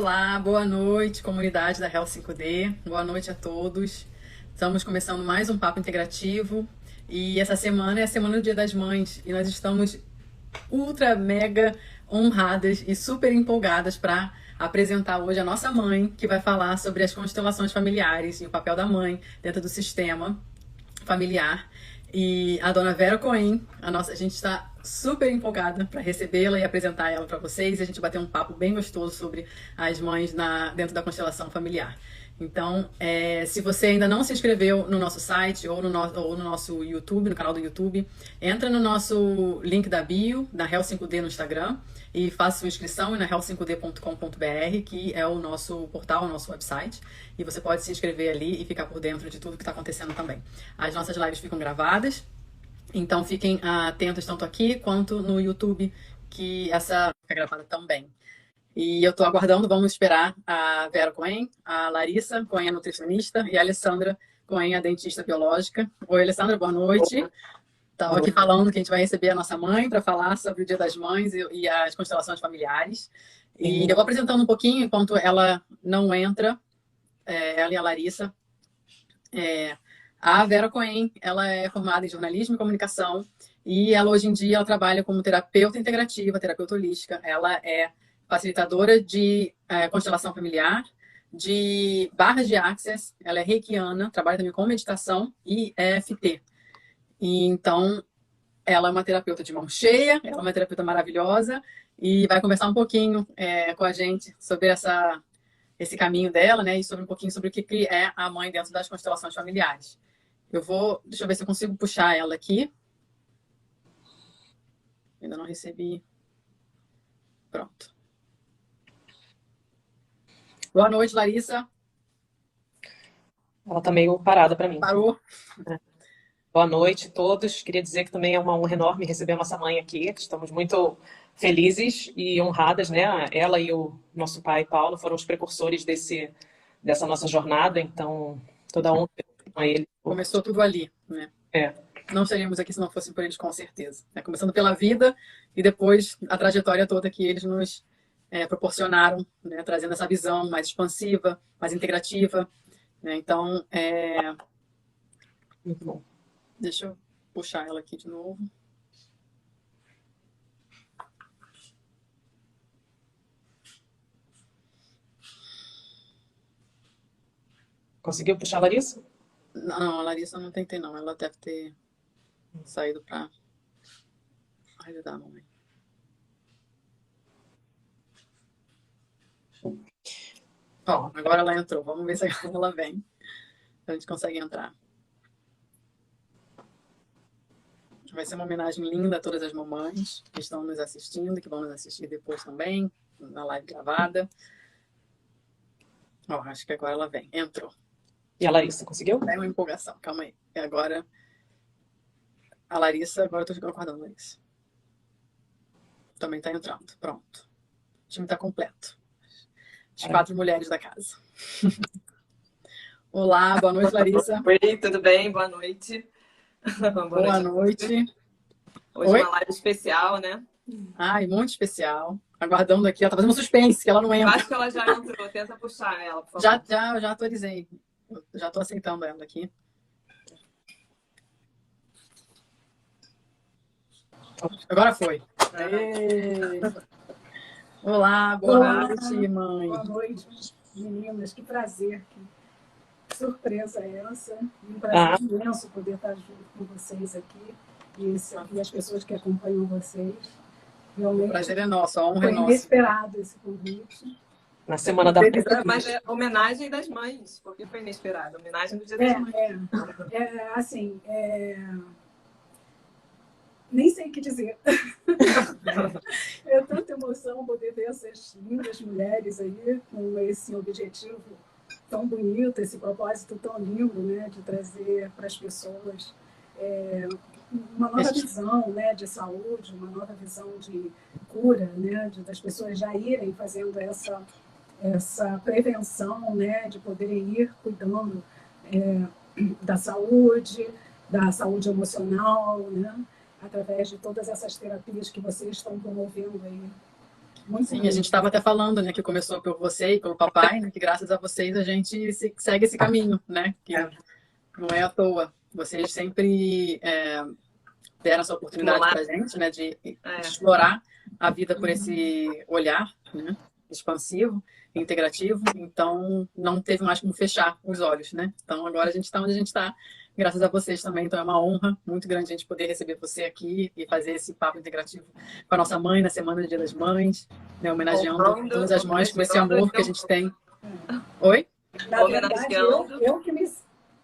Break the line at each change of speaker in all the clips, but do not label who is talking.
Olá, boa noite, comunidade da Health 5D. Boa noite a todos. Estamos começando mais um Papo Integrativo e essa semana é a Semana do Dia das Mães e nós estamos ultra, mega honradas e super empolgadas para apresentar hoje a nossa mãe, que vai falar sobre as constelações familiares e o papel da mãe dentro do sistema familiar. E a dona Vera Cohen, a gente está super empolgada para recebê-la e apresentar ela para vocês. E a gente bater um papo bem gostoso sobre as mães dentro da constelação familiar. Então, se você ainda não se inscreveu no nosso site ou no nosso YouTube, no canal do YouTube, entra no nosso link da bio, da Health 5D no Instagram, e faça sua inscrição na health5d.com.br, que é o nosso portal, o nosso website, e você pode se inscrever ali e ficar por dentro de tudo que está acontecendo também. As nossas lives ficam gravadas, então fiquem atentos tanto aqui quanto no YouTube, que essa fica gravada também. E eu estou aguardando, vamos esperar a Vera Cohen, a Larissa Cohen, a nutricionista, e a Alessandra Cohen, a dentista biológica. Oi, Alessandra, boa noite. Estava aqui falando que a gente vai receber a nossa mãe para falar sobre o Dia das Mães e as constelações familiares. E eu vou apresentando um pouquinho enquanto ela não entra, ela e a Larissa. A Vera Cohen, ela é formada em jornalismo e comunicação e ela hoje em dia ela trabalha como terapeuta integrativa, terapeuta holística. Ela é facilitadora de constelação familiar, de barras de access, ela é reikiana, trabalha também com meditação e EFT. E então, ela é uma terapeuta de mão cheia, ela é uma terapeuta maravilhosa e vai conversar um pouquinho com a gente sobre esse caminho dela, né? E sobre um pouquinho sobre o que é a mãe dentro das constelações familiares. Deixa eu ver se eu consigo puxar ela aqui. Ainda não recebi. Pronto. Boa noite, Larissa.
Ela tá meio parada para mim.
Parou?
Boa noite a todos. Queria dizer que também é uma honra enorme receber a nossa mãe aqui. Estamos muito felizes e honradas, né? Ela e o nosso pai, Paulo, foram os precursores dessa nossa jornada, então toda a honra a ele.
Começou tudo ali, né? Não estaríamos aqui se não fosse por eles, com certeza. Começando pela vida e depois a trajetória toda que eles nos proporcionaram, né? Trazendo essa visão mais expansiva, mais integrativa. Né? Então,
Muito bom.
Deixa eu puxar ela aqui de novo.
Conseguiu puxar a Larissa?
Não, a Larissa eu não tentei, não. Ela deve ter saído para ajudar a mamãe. Ó, agora ela entrou. Vamos ver se ela vem. A gente consegue entrar. Vai ser uma homenagem linda a todas as mamães que estão nos assistindo, que vão nos assistir depois também, na live gravada. Ó, acho que agora ela vem. Entrou.
E a Larissa, conseguiu?
É uma empolgação, calma aí. E agora, a Larissa, agora eu tô aguardando a Larissa. Também tá entrando. Pronto. O time tá completo. As 4 mulheres da casa. Olá, boa noite, Larissa.
Oi, tudo bem? Boa noite.
Boa noite.
Hoje uma live especial, né?
Ai, muito especial. Aguardando aqui, ela tá fazendo um suspense, que ela não entra.
Eu acho que ela já entrou, tenta puxar ela, por favor.
Já atualizei. Já tô aceitando ela aqui. Agora foi. Olá, boa noite, mãe.
Boa noite, meninas. Que prazer, que surpresa é essa. E um prazer imenso poder estar junto com vocês aqui e as pessoas que acompanham vocês. Realmente,
o prazer é nosso, a honra é nossa.
Foi inesperado esse convite.
Na semana da
Mas é homenagem das mães, porque foi inesperado. Homenagem do Dia das Mães.
Assim, nem sei o que dizer. É tanta emoção poder ver essas lindas mulheres aí com esse objetivo tão bonito, esse propósito tão lindo, né, de trazer para as pessoas uma nova visão, né, de saúde, uma nova visão de cura, né, das pessoas já irem fazendo essa prevenção, né, de poderem ir cuidando da saúde emocional, né, através de todas essas terapias que vocês estão promovendo aí Muito
Sim, a
mesmo.
gente estava até falando, né, que começou por você e pelo papai, né, que graças a vocês a gente segue esse caminho, né, que não é à toa. Vocês sempre deram essa oportunidade
Estimular.
para a gente, né, de
É.
explorar a vida por esse olhar, né, expansivo, integrativo. Então, não teve mais como fechar os olhos, né? Então, agora a gente está onde a gente está, graças a vocês também. Então, é uma honra muito grande a gente poder receber você aqui e fazer esse papo integrativo com a nossa mãe na semana do Dia das Mães, né, homenageando todas as mães com esse amor que a gente tem. Oi?
Na verdade,
homenageando.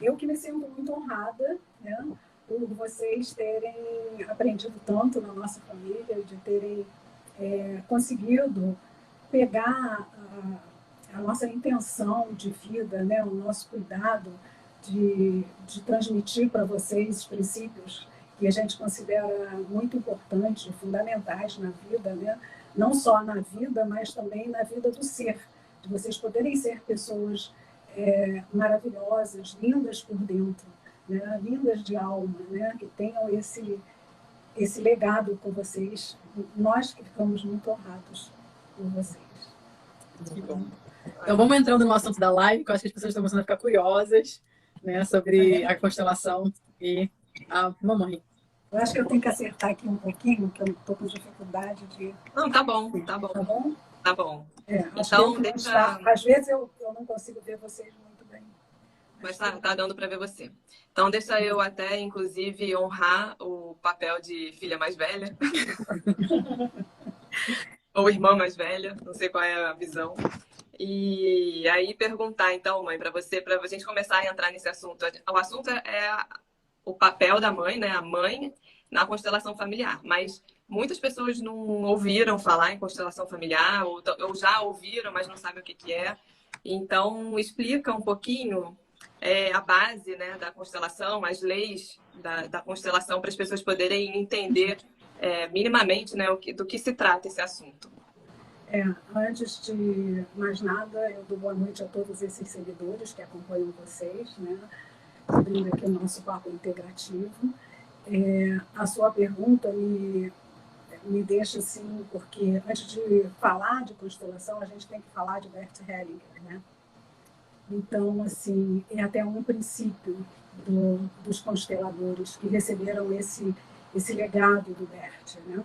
eu que me sinto muito honrada, né, por vocês terem aprendido tanto na nossa família, de terem conseguido pegar a nossa intenção de vida, né, o nosso cuidado de transmitir para vocês os princípios que a gente considera muito importantes, fundamentais na vida, né, não só na vida, mas também na vida do ser, de vocês poderem ser pessoas maravilhosas, lindas por dentro, né, lindas de alma, né, que tenham esse legado com vocês. Nós que ficamos muito honrados por vocês.
Que bom. Então, vamos entrando no assunto da live, que eu acho que as pessoas estão começando a ficar curiosas, né, sobre a constelação e a mamãe.
Eu acho que eu tenho que acertar aqui um pouquinho, que eu estou com dificuldade de...
Não, tá bom, tá bom.
Tá bom?
Tá bom.
Acho
Então,
que
deixa...
Às vezes eu não consigo ver vocês muito bem.
Mas tá dando para ver você. Então, deixa eu até, inclusive, honrar o papel de filha mais velha. Ou irmã mais velha, não sei qual é a visão. E aí perguntar, então, mãe, para a gente começar a entrar nesse assunto. O assunto é o papel da mãe, né? A mãe na constelação familiar. Mas muitas pessoas não ouviram falar em constelação familiar, ou já ouviram, mas não sabem o que é. Então, explica um pouquinho a base, né, da constelação, as leis da constelação, para as pessoas poderem entender minimamente, né, do que se trata esse assunto.
Antes de mais nada, eu dou boa noite a todos esses seguidores que acompanham vocês, né, abrindo aqui o nosso papo integrativo. A sua pergunta me deixa assim, porque antes de falar de constelação, a gente tem que falar de Bert Hellinger, né? Então, assim, é até um princípio dos consteladores que receberam esse legado do Bert, né?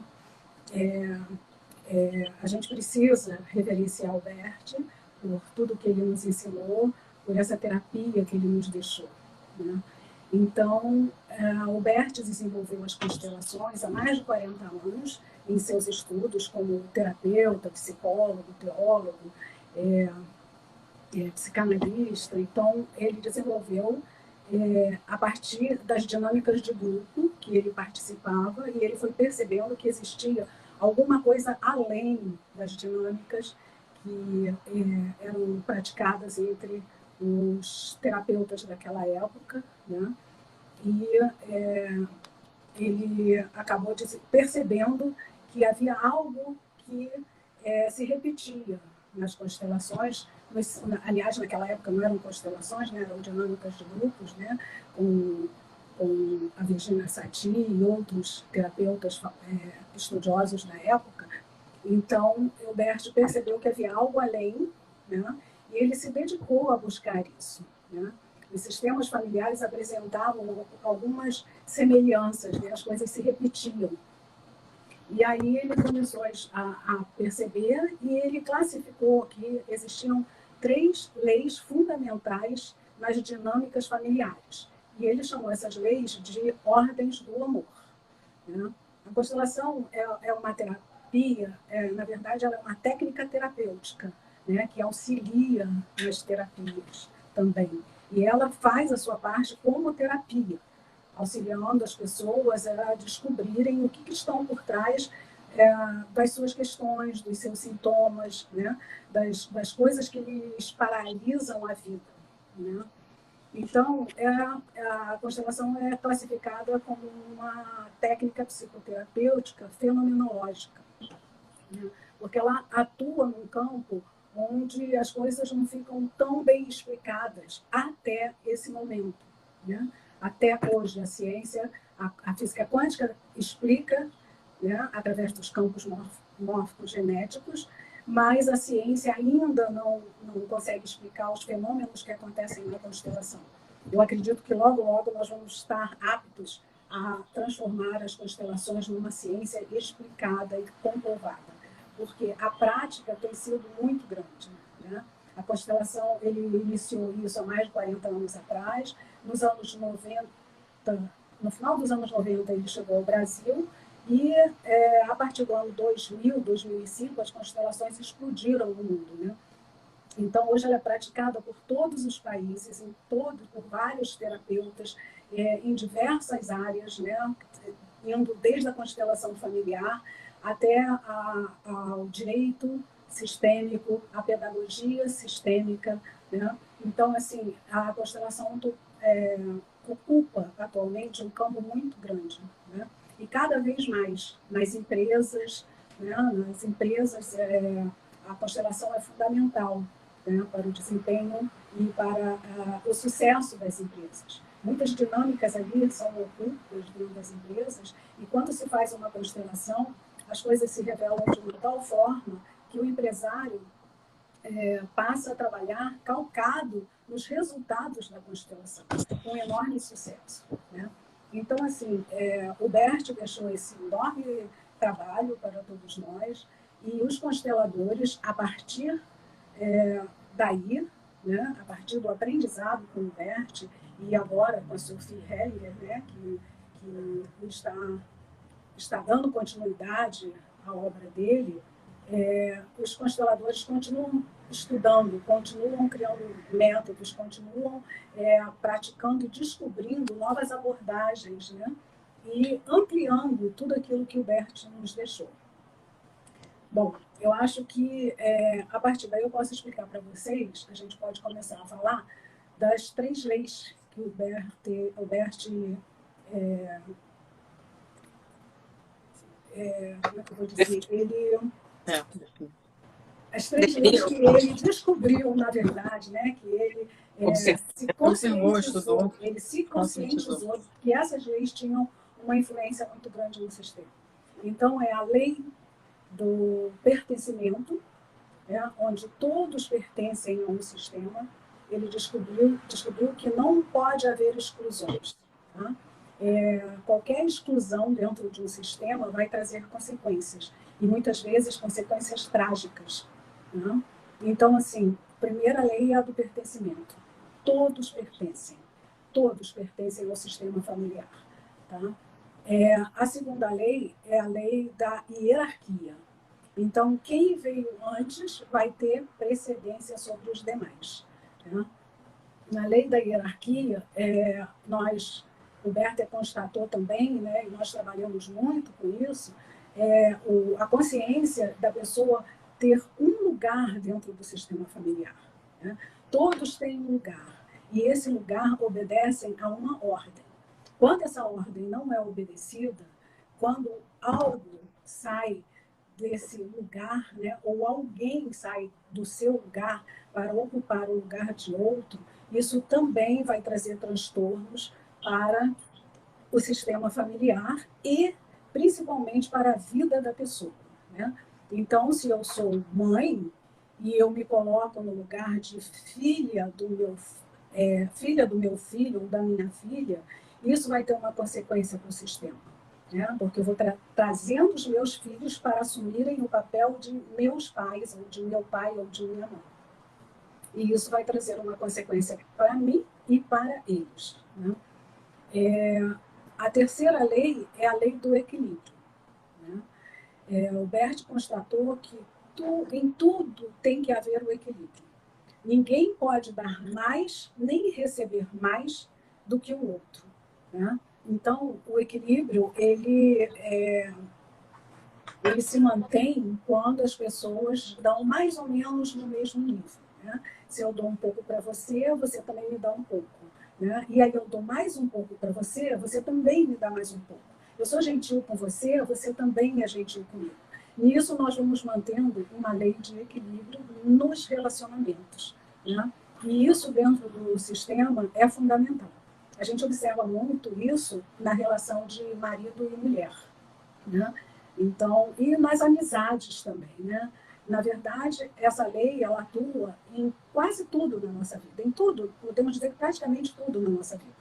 A gente precisa reverenciar o Bert por tudo que ele nos ensinou, por essa terapia que ele nos deixou, né? Então, o Bert desenvolveu as constelações há mais de 40 anos em seus estudos como terapeuta, psicólogo, teólogo, psicanalista. Então, ele desenvolveu a partir das dinâmicas de grupo que ele participava, e ele foi percebendo que existia alguma coisa além das dinâmicas que eram praticadas entre os terapeutas daquela época, né? E ele acabou percebendo que havia algo que se repetia nas constelações. Aliás, naquela época não eram constelações, né? Eram dinâmicas de grupos, né? Com a Virginia Satir e outros terapeutas estudiosos na época. Então, o Bert percebeu que havia algo além, né? E ele se dedicou a buscar isso, né? Os sistemas familiares apresentavam algumas semelhanças, né? As coisas se repetiam. E aí ele começou a perceber, e ele classificou que existiam 3 leis fundamentais nas dinâmicas familiares. E ele chamou essas leis de ordens do amor, né? A constelação é uma terapia, na verdade, ela é uma técnica terapêutica, né, que auxilia nas terapias também. E ela faz a sua parte como terapia, auxiliando as pessoas a descobrirem o que estão por trás das suas questões, dos seus sintomas, né, das coisas que lhes paralisam a vida, né? Então, a constelação é classificada como uma técnica psicoterapêutica fenomenológica, né? Porque ela atua num campo onde as coisas não ficam tão bem explicadas até esse momento, né? Até hoje, a ciência, a física quântica explica, né, através dos campos morfogenéticos, mas a ciência ainda não consegue explicar os fenômenos que acontecem na constelação. Eu acredito que logo, logo nós vamos estar aptos a transformar as constelações numa ciência explicada e comprovada, porque a prática tem sido muito grande, né? A constelação, ele iniciou isso há mais de 40 anos atrás. Nos anos 90, no final dos anos 90, ele chegou ao Brasil e a partir do ano 2000, 2005, as constelações explodiram no mundo, né? Então, hoje ela é praticada por todos os países, por vários terapeutas, em diversas áreas, né? Indo desde a constelação familiar até ao direito sistêmico, a pedagogia sistêmica, né? Então, assim, a constelação ocupa atualmente um campo muito grande, né? E cada vez mais nas empresas, né? Nas empresas, a constelação é fundamental, né? Para o desempenho e para o sucesso das empresas. Muitas dinâmicas ali são ocultas dentro das empresas, e quando se faz uma constelação, as coisas se revelam de uma tal forma que o empresário passa a trabalhar calcado nos resultados da constelação, com enorme sucesso, né? Então, assim, o Bert deixou esse enorme trabalho para todos nós, e os consteladores, a partir daí, né, a partir do aprendizado com o Bert, e agora com a Sophie Heller, né, que está dando continuidade à obra dele, os consteladores continuam estudando, continuam criando métodos, continuam praticando e descobrindo novas abordagens, né? E ampliando tudo aquilo que o Bert nos deixou. Bom, eu acho que a partir daí eu posso explicar para vocês, a gente pode começar a falar das 3 leis que o Bert como é que eu vou dizer? As 3 leis que ele descobriu, na verdade, né? Que ele se conscientizou que essas leis tinham uma influência muito grande no sistema. Então, é a lei do pertencimento, né, onde todos pertencem a um sistema. Ele descobriu que não pode haver exclusões, tá? Qualquer exclusão dentro de um sistema vai trazer consequências, e muitas vezes consequências trágicas, né? Então, assim, a primeira lei é a do pertencimento. Todos pertencem ao sistema familiar, tá? A segunda lei é a lei da hierarquia. Então, quem veio antes vai ter precedência sobre os demais, tá? Na lei da hierarquia, o Berter constatou também, né, e nós trabalhamos muito com isso, a consciência da pessoa ter um lugar dentro do sistema familiar, né? Todos têm um lugar, e esse lugar obedece a uma ordem. Quando essa ordem não é obedecida, quando algo sai desse lugar, né, ou alguém sai do seu lugar para ocupar o lugar de outro, isso também vai trazer transtornos para o sistema familiar e principalmente para a vida da pessoa, né? Então, se eu sou mãe e eu me coloco no lugar de filha do meu filho ou da minha filha, isso vai ter uma consequência para o sistema, né? Porque eu vou trazendo os meus filhos para assumirem o papel de meus pais, ou de meu pai ou de minha mãe. E isso vai trazer uma consequência para mim e para eles, né? A terceira lei é a lei do equilíbrio, né? O Bert constatou que em tudo tem que haver o equilíbrio. Ninguém pode dar mais nem receber mais do que o outro, né? Então, o equilíbrio ele se mantém quando as pessoas dão mais ou menos no mesmo nível, né? Se eu dou um pouco para você, você também me dá um pouco, né? E aí eu dou mais um pouco para você, você também me dá mais um pouco. Eu sou gentil com você, você também é gentil comigo. Nisso nós vamos mantendo uma lei de equilíbrio nos relacionamentos, né? E isso dentro do sistema é fundamental. A gente observa muito isso na relação de marido e mulher, né? Então, e nas amizades também, né? Na verdade, essa lei, ela atua em quase tudo na nossa vida, em tudo, podemos dizer que praticamente tudo na nossa vida,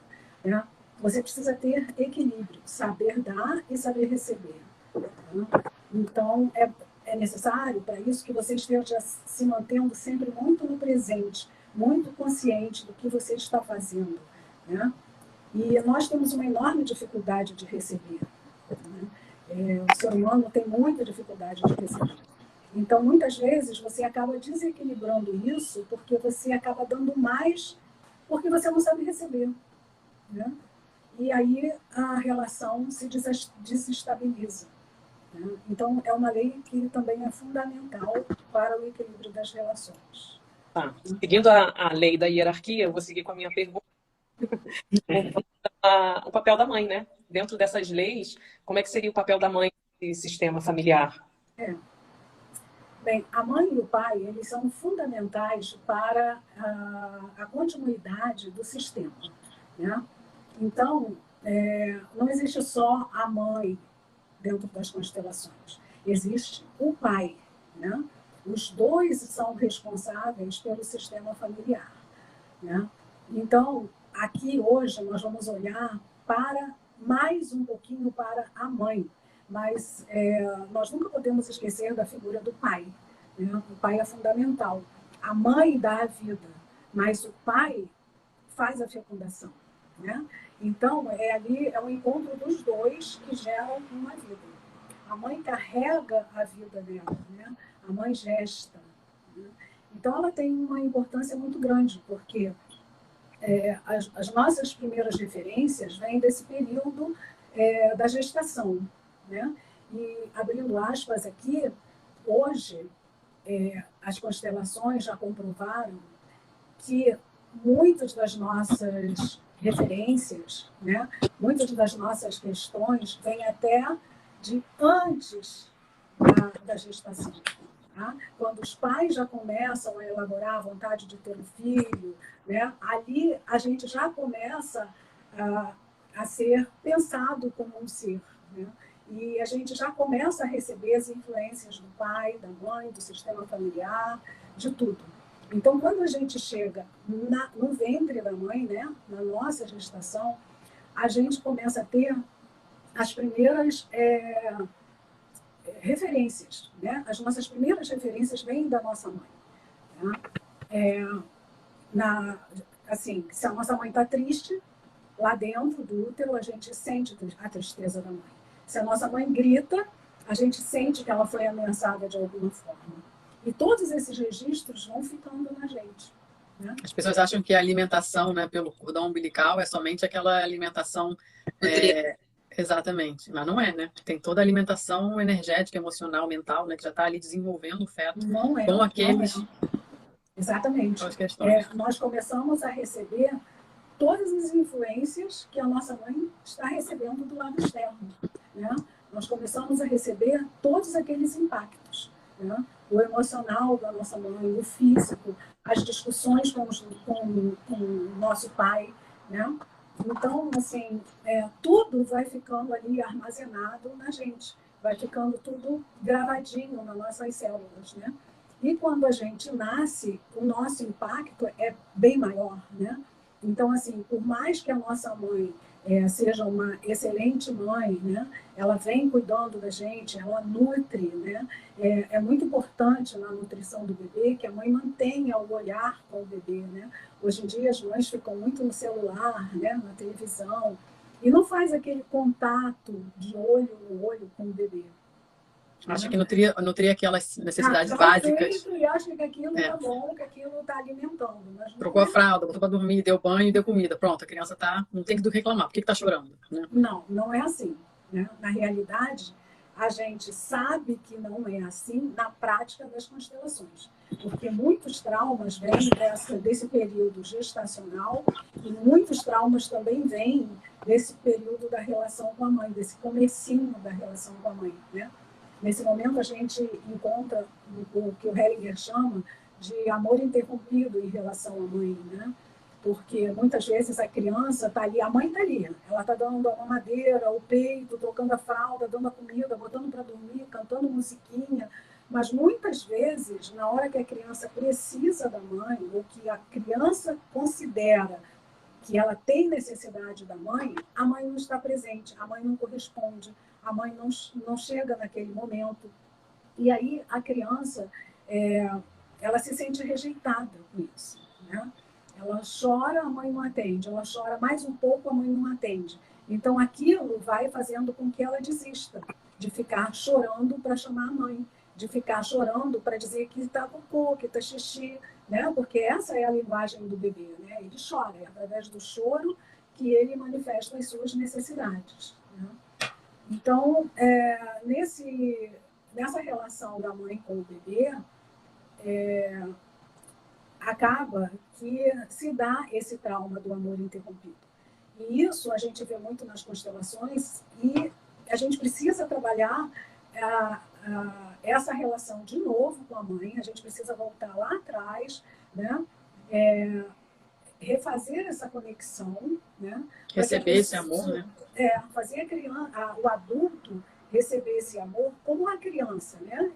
né? Você precisa ter equilíbrio, saber dar e saber receber. Né? Então, é necessário para isso que você esteja se mantendo sempre muito no presente, muito consciente do que você está fazendo, né? E nós temos uma enorme dificuldade de receber, né? O ser humano tem muita dificuldade de receber. Então, muitas vezes, você acaba desequilibrando isso porque você acaba dando mais porque você não sabe receber, né? E aí a relação se desestabiliza. Né? Então, é uma lei que também é fundamental para o equilíbrio das relações.
Tá. Seguindo a lei da hierarquia, eu vou seguir com a minha pergunta. O papel da mãe, né? Dentro dessas leis, como é que seria o papel da mãe nesse sistema familiar?
Bem, a mãe e o pai, eles são fundamentais para a continuidade do sistema, né? Então, não existe só a mãe dentro das constelações. Existe o pai, né? Os dois são responsáveis pelo sistema familiar, né? Então, aqui hoje nós vamos olhar para mais um pouquinho para a mãe, mas nós nunca podemos esquecer da figura do pai, né? O pai é fundamental. A mãe dá a vida, mas o pai faz a fecundação, né? Então, ali é o encontro dos dois que geram uma vida. A mãe carrega a vida dela, né? A mãe gesta, né? Então, ela tem uma importância muito grande, porque as nossas primeiras referências vêm desse período da gestação, né? E, abrindo aspas aqui, hoje, as constelações já comprovaram que muitas das nossas referências, né, muitas das nossas questões vêm até de antes da gestação. Tá? Quando os pais já começam a elaborar a vontade de ter um filho, né, ali a gente já começa a ser pensado como um ser, né? E a gente já começa a receber as influências do pai, da mãe, do sistema familiar, de tudo. Então, quando a gente chega no ventre da mãe, né, na nossa gestação, a gente começa a ter as primeiras referências, né? As nossas primeiras referências vêm da nossa mãe. Tá? Assim, se a nossa mãe está triste, lá dentro do útero a gente sente a tristeza da mãe. Se a nossa mãe grita, a gente sente que ela foi ameaçada de alguma forma. E todos esses registros vão ficando na gente. Né?
As pessoas acham que a alimentação, né, pelo cordão umbilical é somente aquela alimentação. Exatamente, mas não é, né? Tem toda a alimentação energética, emocional, mental, né, que já está ali desenvolvendo o feto com aqueles.
Não é. Exatamente. Nós começamos a receber todas as influências que a nossa mãe está recebendo do lado externo. Né? Nós começamos a receber todos aqueles impactos. Né? O emocional da nossa mãe, o físico, as discussões com o nosso pai, né? Então, assim, tudo vai ficando ali armazenado na gente, vai ficando tudo gravadinho nas nossas células, né? E quando a gente nasce, o nosso impacto é bem maior, né? Então, assim, por mais que a nossa mãe seja uma excelente mãe, né? Ela vem cuidando da gente, ela nutre, né? É muito importante na nutrição do bebê que a mãe mantenha o olhar com o bebê, né? Hoje em dia as mães ficam muito no celular, né? Na televisão, e não faz aquele contato de olho no olho com o bebê.
Acho que nutrir aquelas necessidades básicas.
E acha que aquilo está bom, que aquilo está alimentando. Mas
trocou a fralda, botou para dormir, deu banho e deu comida. Pronto, a criança não tem que reclamar. Por que está chorando? Né?
Não é assim. Né? Na realidade, a gente sabe que não é assim na prática das constelações. Porque muitos traumas vêm desse período gestacional e muitos traumas também vêm desse período da relação com a mãe, desse comecinho da relação com a mãe, né? Nesse momento, a gente encontra o que o Hellinger chama de amor interrompido em relação à mãe, né? Porque muitas vezes a criança está ali, a mãe está ali, ela está dando a mamadeira, o peito, trocando a fralda, dando a comida, botando para dormir, cantando musiquinha. Mas muitas vezes, na hora que a criança precisa da mãe, ou que a criança considera que ela tem necessidade da mãe, a mãe não está presente, a mãe não corresponde, a mãe não chega naquele momento. E aí a criança, ela se sente rejeitada com isso, né? Ela chora, a mãe não atende. Ela chora mais um pouco, a mãe não atende. Então, aquilo vai fazendo com que ela desista de ficar chorando para chamar a mãe, de ficar chorando para dizer que está cocô, que está xixi, né? Porque essa é a linguagem do bebê, né? Ele chora, é através do choro que ele manifesta as suas necessidades, né? Então, nessa relação da mãe com o bebê, acaba que se dá esse trauma do amor interrompido. E isso a gente vê muito nas constelações e a gente precisa trabalhar essa relação de novo com a mãe, a gente precisa voltar lá atrás, né? Refazer essa conexão, né?
Receber esse amor, né?
Fazer o adulto receber esse amor como a criança, né?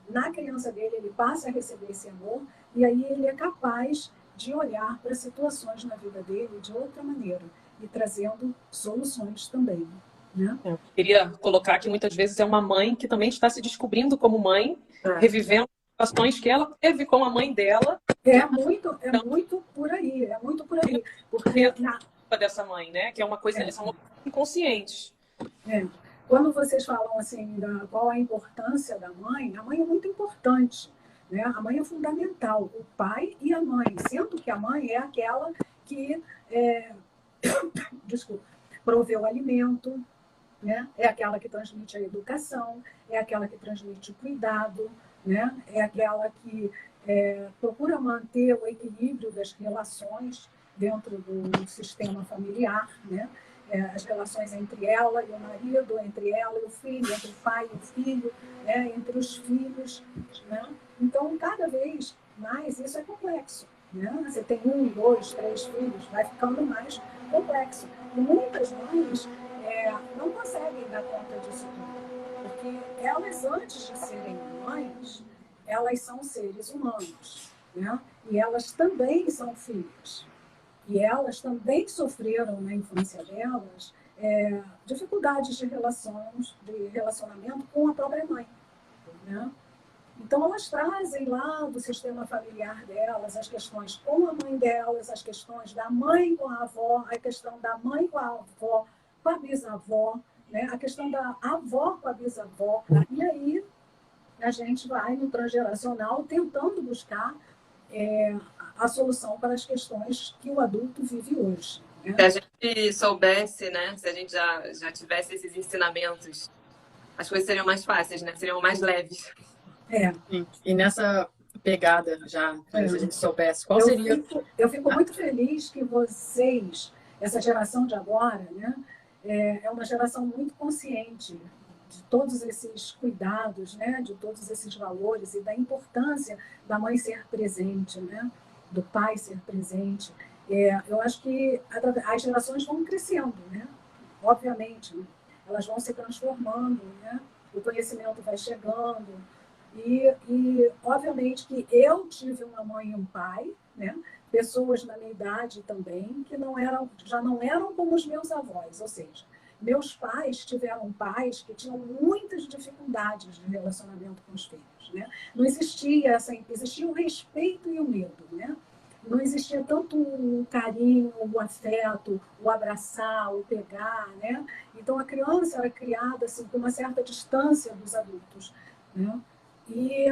Na criança dele, ele passa a receber esse amor e aí ele é capaz de olhar para situações na vida dele de outra maneira e trazendo soluções também, né?
Eu queria colocar que muitas vezes é uma mãe que também está se descobrindo como mãe, revivendo situações que ela teve com a mãe dela.
É muito por aí, porque
dessa mãe, né? Que é uma coisa, eles são inconscientes.
Quando vocês falam assim, qual a importância da mãe, a mãe é muito importante, né? A mãe é fundamental, o pai e a mãe, sendo que a mãe é aquela que provê o alimento, né? É aquela que transmite a educação, é aquela que transmite o cuidado, né? É aquela que procura manter o equilíbrio das relações dentro do sistema familiar, né? As relações entre ela e o marido, entre ela e o filho, entre o pai e o filho, né? Entre os filhos, né? Então, cada vez mais isso é complexo, né? Você tem 1, 2, 3 filhos, vai ficando mais complexo. E muitas mães não conseguem dar conta disso tudo, porque elas, antes de serem mães, elas são seres humanos, né? E elas também são filhas. E elas também sofreram na infância delas dificuldades de relacionamento com a própria mãe, né? Então, elas trazem lá do sistema familiar delas as questões com a mãe delas, as questões da mãe com a avó, a questão da mãe com a avó, com a bisavó, né? A questão da avó com a bisavó. E aí, a gente vai no transgeracional tentando buscar a solução para as questões que o adulto vive hoje, né?
Se a gente soubesse, né? Se a gente já tivesse esses ensinamentos, as coisas seriam mais fáceis, né? Seriam mais leves.
E nessa pegada já, se a gente soubesse, qual seria...
Eu fico muito feliz que vocês, essa geração de agora, né? É uma geração muito consciente de todos esses cuidados, né? De todos esses valores e da importância da mãe ser presente, né? Do pai ser presente. Eu acho que as gerações vão crescendo, né? Obviamente, né? Elas vão se transformando, né? O conhecimento vai chegando e obviamente que eu tive uma mãe e um pai, né? Pessoas na minha idade também que já não eram como os meus avós, ou seja, meus pais tiveram pais que tinham muitas dificuldades de relacionamento com os filhos, né? Não existia existia o respeito e o medo, né? Não existia tanto o carinho, o afeto, o abraçar, o pegar, né? Então a criança era criada assim com uma certa distância dos adultos, né? E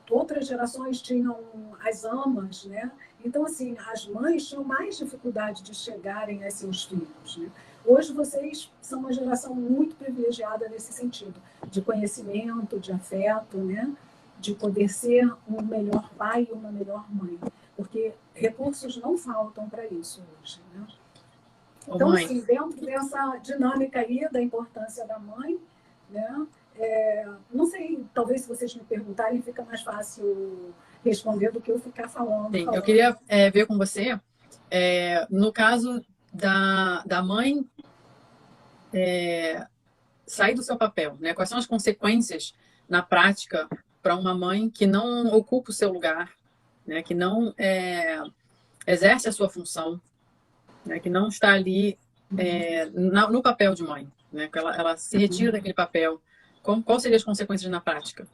outras gerações tinham as amas, né? Então assim as mães tinham mais dificuldade de chegarem a seus filhos, né? Hoje vocês são uma geração muito privilegiada nesse sentido, de conhecimento, de afeto, né? De poder ser um melhor pai e uma melhor mãe, porque recursos não faltam para isso hoje, né? Então, assim, dentro dessa dinâmica aí da importância da mãe, né? Não sei, talvez se vocês me perguntarem, fica mais fácil responder do que eu ficar falando.
Sim, eu queria ver com você No caso da mãe sair do seu papel, né? Quais são as consequências na prática para uma mãe que não ocupa o seu lugar, né? Que não exerce a sua função, né? Que não está ali no papel de mãe, né? Que ela se retira daquele papel. Quais seriam as consequências na prática?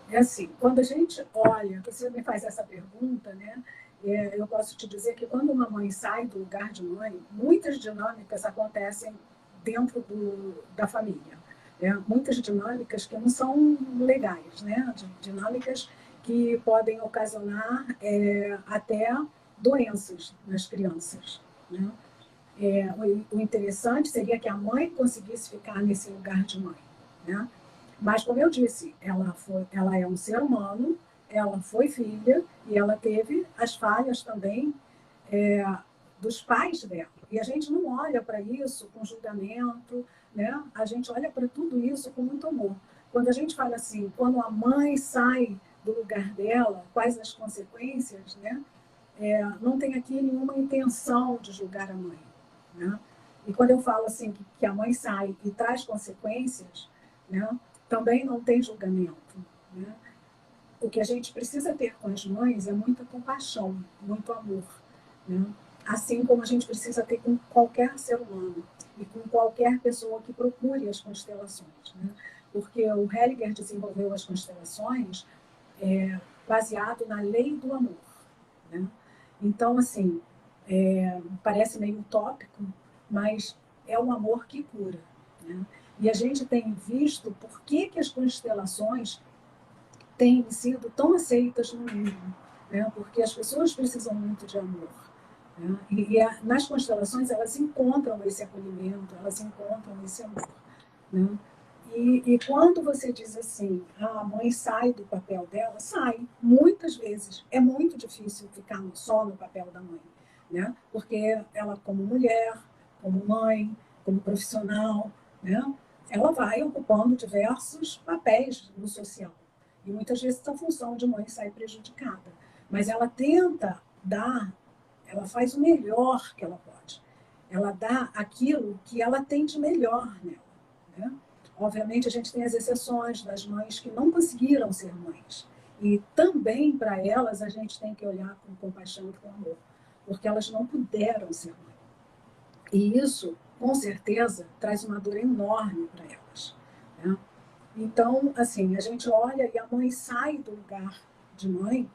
É assim, quando a gente olha, você me faz essa pergunta, né? Eu posso te dizer que quando uma mãe sai do lugar de mãe, muitas dinâmicas acontecem dentro da família. Né? Muitas dinâmicas que não são legais, né? Dinâmicas que podem ocasionar até doenças nas crianças. Né? O interessante seria que a mãe conseguisse ficar nesse lugar de mãe. Né? Mas, como eu disse, ela é um ser humano, ela foi filha e ela teve as falhas também dos pais dela. E a gente não olha para isso com julgamento, né? A gente olha para tudo isso com muito amor. Quando a gente fala assim, quando a mãe sai do lugar dela, quais as consequências, né? Não tem aqui nenhuma intenção de julgar a mãe. Né? E quando eu falo assim que a mãe sai e traz consequências, né? Também não tem julgamento. Né? O que a gente precisa ter com as mães é muita compaixão, muito amor. Né? Assim como a gente precisa ter com qualquer ser humano e com qualquer pessoa que procure as constelações. Né? Porque o Hellinger desenvolveu as constelações baseado na lei do amor. Né? Então, assim, parece meio utópico, mas é um amor que cura. Né? E a gente tem visto por que as constelações têm sido tão aceitas no mundo. Né? Porque as pessoas precisam muito de amor. Né? Nas constelações elas encontram esse acolhimento, elas encontram esse amor. Né? E quando você diz assim, a mãe sai do papel dela, sai. Muitas vezes. É muito difícil ficar só no papel da mãe. Né? Porque ela, como mulher, como mãe, como profissional, né? Ela vai ocupando diversos papéis no social. E muitas vezes a função de mãe sai prejudicada. Mas ela tenta dar, ela faz o melhor que ela pode. Ela dá aquilo que ela tem de melhor nela. Né? Obviamente, a gente tem as exceções das mães que não conseguiram ser mães. E também, para elas, a gente tem que olhar com compaixão e com amor. Porque elas não puderam ser mães. E isso, com certeza, traz uma dor enorme para elas. Né? Então, assim, a gente olha e a mãe sai do lugar de mãe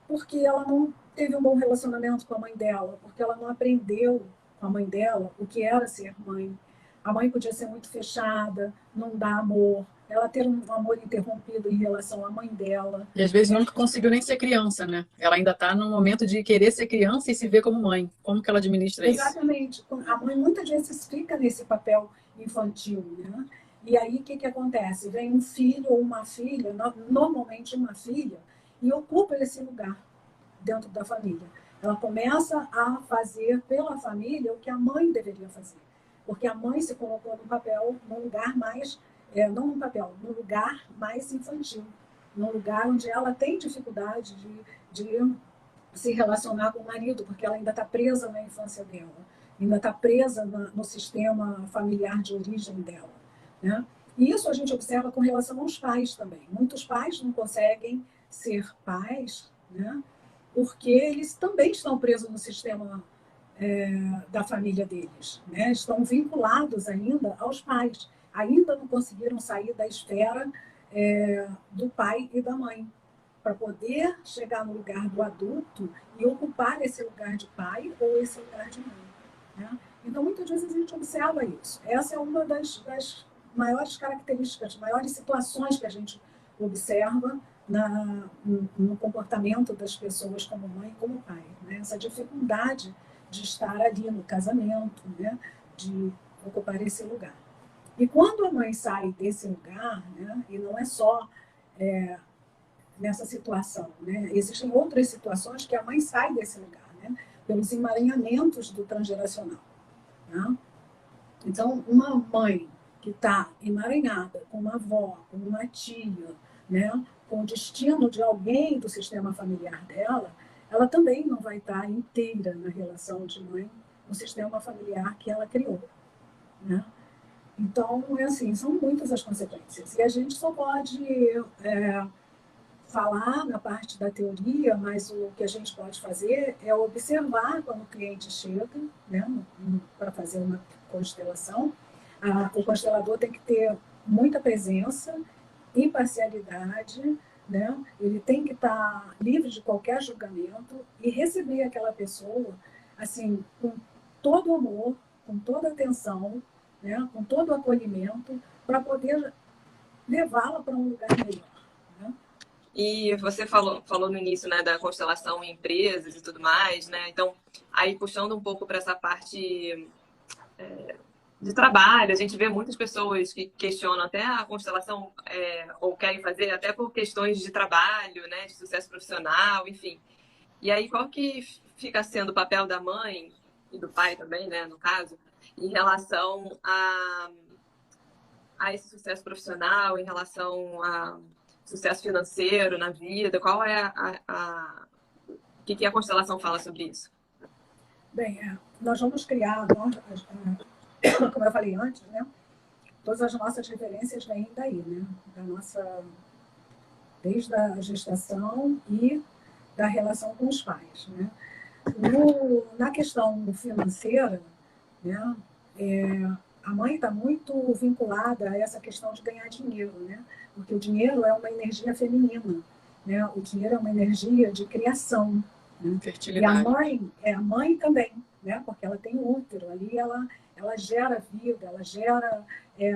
porque ela não teve um bom relacionamento com a mãe dela, porque ela não aprendeu com a mãe dela o que era ser mãe. A mãe podia ser muito fechada, não dar amor, ela ter um amor interrompido em relação à mãe dela.
E às vezes nunca conseguiu nem ser criança, né? Ela ainda está no momento de querer ser criança e se ver como mãe. Como que ela administra isso?
Exatamente. A mãe muitas vezes fica nesse papel infantil, né? E aí o que acontece? Vem um filho ou uma filha, normalmente uma filha, e ocupa esse lugar dentro da família. Ela começa a fazer pela família o que a mãe deveria fazer. Porque a mãe se colocou no papel, num lugar mais, não no papel, num lugar mais infantil. Num lugar onde ela tem dificuldade de se relacionar com o marido, porque ela ainda está presa na infância dela, ainda está presa no sistema familiar de origem dela. Né? E isso a gente observa com relação aos pais também. Muitos pais não conseguem ser pais, né? Porque eles também estão presos no sistema da família deles. Né? Estão vinculados ainda aos pais. Ainda não conseguiram sair da esfera do pai e da mãe, para poder chegar no lugar do adulto e ocupar esse lugar de pai ou esse lugar de mãe. Né? Então, muitas vezes a gente observa isso. Essa é uma das maiores características, maiores situações que a gente observa no comportamento das pessoas como mãe e como pai. Né? Essa dificuldade de estar ali no casamento, né? De ocupar esse lugar. E quando a mãe sai desse lugar, né? E não é só nessa situação, né? Existem outras situações que a mãe sai desse lugar, né? Pelos emaranhamentos do transgeracional. Tá? Então, uma mãe que está emaranhada com uma avó, com uma tia, né? Com o destino de alguém do sistema familiar dela, ela também não vai estar inteira na relação de mãe, no sistema familiar que ela criou, né? Então, é assim, são muitas as consequências. E a gente só pode falar na parte da teoria, mas o que a gente pode fazer é observar quando o cliente chega, né, para fazer uma constelação. O constelador tem que ter muita presença, imparcialidade, né? Ele tem que estar livre de qualquer julgamento e receber aquela pessoa assim com todo o amor, com toda a atenção, né? Com todo o acolhimento, para poder levá-la para um lugar melhor, né?
E você falou no início, né, da constelação em empresas e tudo mais, né? Então, aí puxando um pouco para essa parte de trabalho, a gente vê muitas pessoas que questionam até a constelação ou querem fazer até por questões de trabalho, né, de sucesso profissional, enfim. E aí, qual que fica sendo o papel da mãe e do pai também, né, no caso, em relação a esse sucesso profissional, em relação a sucesso financeiro na vida? Qual é o que a constelação fala sobre isso?
Bem, nós vamos criar, como eu falei antes, né? Todas as nossas referências vêm daí, né? Desde a gestação e da relação com os pais, né? Na questão financeira, né? A mãe está muito vinculada a essa questão de ganhar dinheiro, né? Porque o dinheiro é uma energia feminina, né? O dinheiro é uma energia de criação, né?
Fertilidade.
E a mãe também, né? Porque ela tem o útero ali, ela gera vida, ela gera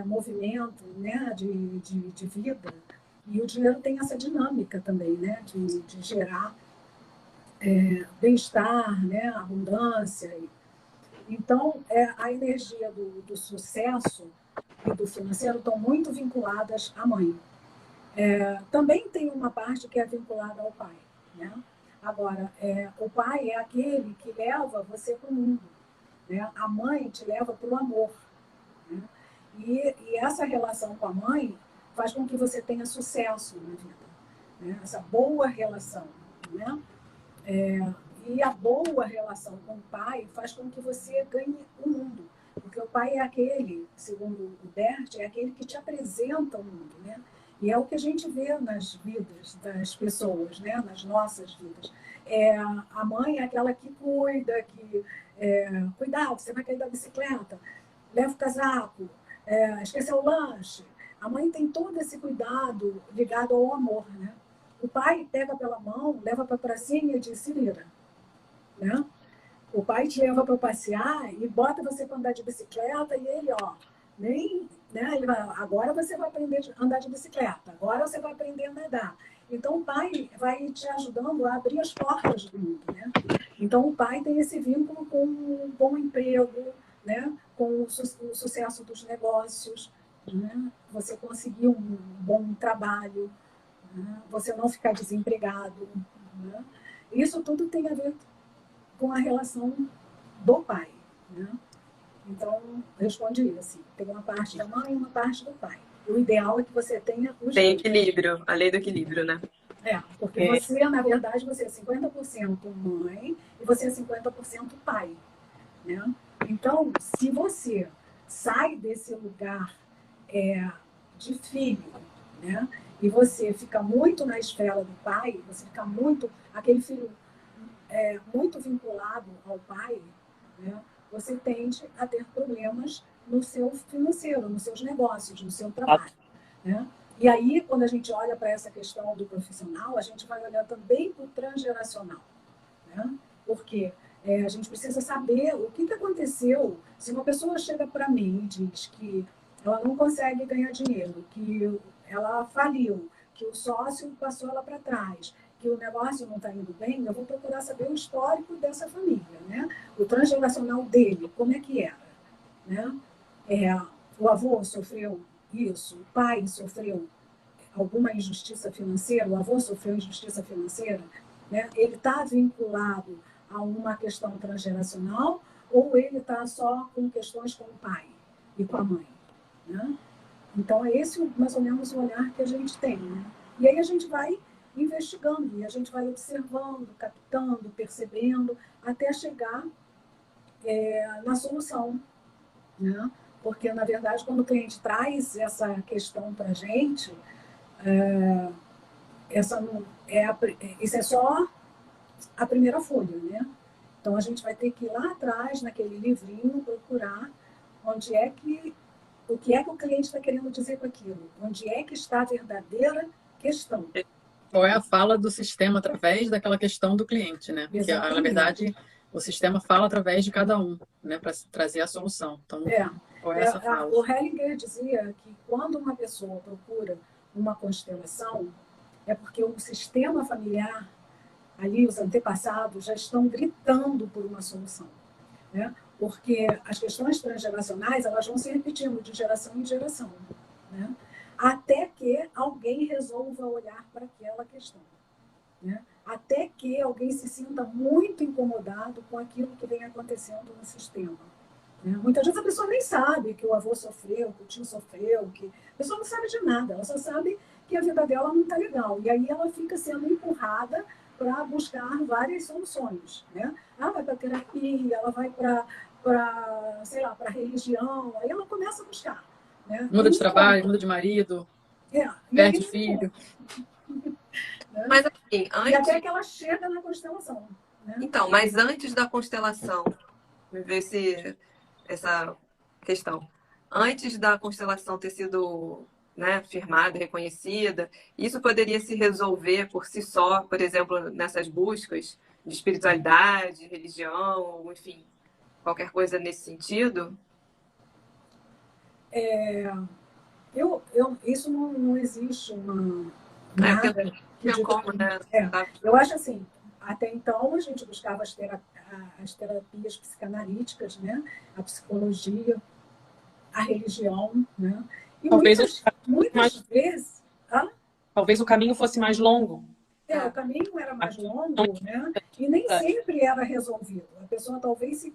movimento, né? de vida. E o dinheiro tem essa dinâmica também, né? De gerar bem-estar, né? Abundância. Então, a energia do sucesso e do financeiro estão muito vinculadas à mãe. Também tem uma parte que é vinculada ao pai, né? Agora, o pai é aquele que leva você para o mundo, né? A mãe te leva para o amor, né? E essa relação com a mãe faz com que você tenha sucesso na vida, né? Essa boa relação, né? E a boa relação com o pai faz com que você ganhe o mundo. Porque o pai é aquele, segundo o Bert, é aquele que te apresenta o mundo, né? E é o que a gente vê nas vidas das pessoas, né? Nas nossas vidas. A mãe é aquela que cuida, cuidado, você vai cair da bicicleta, leva o casaco, esqueceu o lanche. A mãe tem todo esse cuidado ligado ao amor, né? O pai pega pela mão, leva para a pracinha e diz, se vira, né? O pai te leva para passear e bota você para andar de bicicleta e ele, nem, né? Ele vai, agora você vai aprender a andar de bicicleta, agora você vai aprender a nadar. Então o pai vai te ajudando a abrir as portas do mundo, né? Então o pai tem esse vínculo com um bom emprego, né? Com o sucesso dos negócios, né? Você conseguir um bom trabalho, né? Você não ficar desempregado, né? Isso tudo tem a ver com a relação do pai, né? Então, respondi assim, tem uma parte da mãe e uma parte do pai. O ideal é que você tenha os
Tem
dois.
equilíbrio, a lei do equilíbrio, né?
Porque você, na verdade, você é 50% mãe e você é 50% pai, né? Então, se você sai desse lugar de filho, né? E você fica muito na esfera do pai, você fica muito, aquele filho muito vinculado ao pai, né? Você tende a ter problemas no seu financeiro, nos seus negócios, no seu trabalho, né? E aí, quando a gente olha para essa questão do profissional, a gente vai olhar também para o transgeracional, né? Porque a gente precisa saber o que aconteceu. Se uma pessoa chega para mim e diz que ela não consegue ganhar dinheiro, que ela faliu, que o sócio passou ela para trás, que o negócio não está indo bem, eu vou procurar saber o histórico dessa família, né? O transgeracional dele, como é que era, né? O avô sofreu isso, o pai sofreu alguma injustiça financeira, o avô sofreu injustiça financeira, né? Ele está vinculado a uma questão transgeracional ou ele está só com questões com o pai e com a mãe, né? Então, é esse mais ou menos o olhar que a gente tem, né? E aí a gente vai investigando, e a gente vai observando, captando, percebendo, até chegar na solução, né? Porque, na verdade, quando o cliente traz essa questão para a gente, isso é só a primeira folha, né? Então, a gente vai ter que ir lá atrás, naquele livrinho, procurar o que é que o cliente está querendo dizer com aquilo, onde é que está a verdadeira questão.
Qual é a fala do sistema através daquela questão do cliente, né? Porque, na verdade, o sistema fala através de cada um, né? Para trazer a solução. Então, qual é essa fala?
O Hellinger dizia que quando uma pessoa procura uma constelação, é porque o sistema familiar, ali os antepassados, já estão gritando por uma solução, né? Porque as questões transgeracionais, elas vão se repetindo de geração em geração, né? Até que alguém resolva olhar para aquela questão, né? Até que alguém se sinta muito incomodado com aquilo que vem acontecendo no sistema, né? Muitas vezes a pessoa nem sabe que o avô sofreu, que o tio sofreu, a pessoa não sabe de nada, ela só sabe que a vida dela não está legal. E aí ela fica sendo empurrada para buscar várias soluções, né? Ela vai para terapia, ela vai sei lá, para religião, aí ela começa a buscar, né?
Muda de trabalho, muda de marido, perde filho.
Né?
Mas assim,
E até que ela chega na constelação, né?
Então, mas antes da constelação, vamos ver se essa questão. Antes da constelação ter sido, né, firmada, reconhecida, isso poderia se resolver por si só, por exemplo, nessas buscas de espiritualidade, religião, enfim, qualquer coisa nesse sentido?
Isso não existe nada que
Não como, né?
Eu acho assim, até então a gente buscava as terapias psicanalíticas, né? A psicologia, a religião, né? E muitas vezes...
Talvez o caminho fosse mais longo.
O caminho era mais longo, né? E nem sempre era resolvido. A pessoa talvez,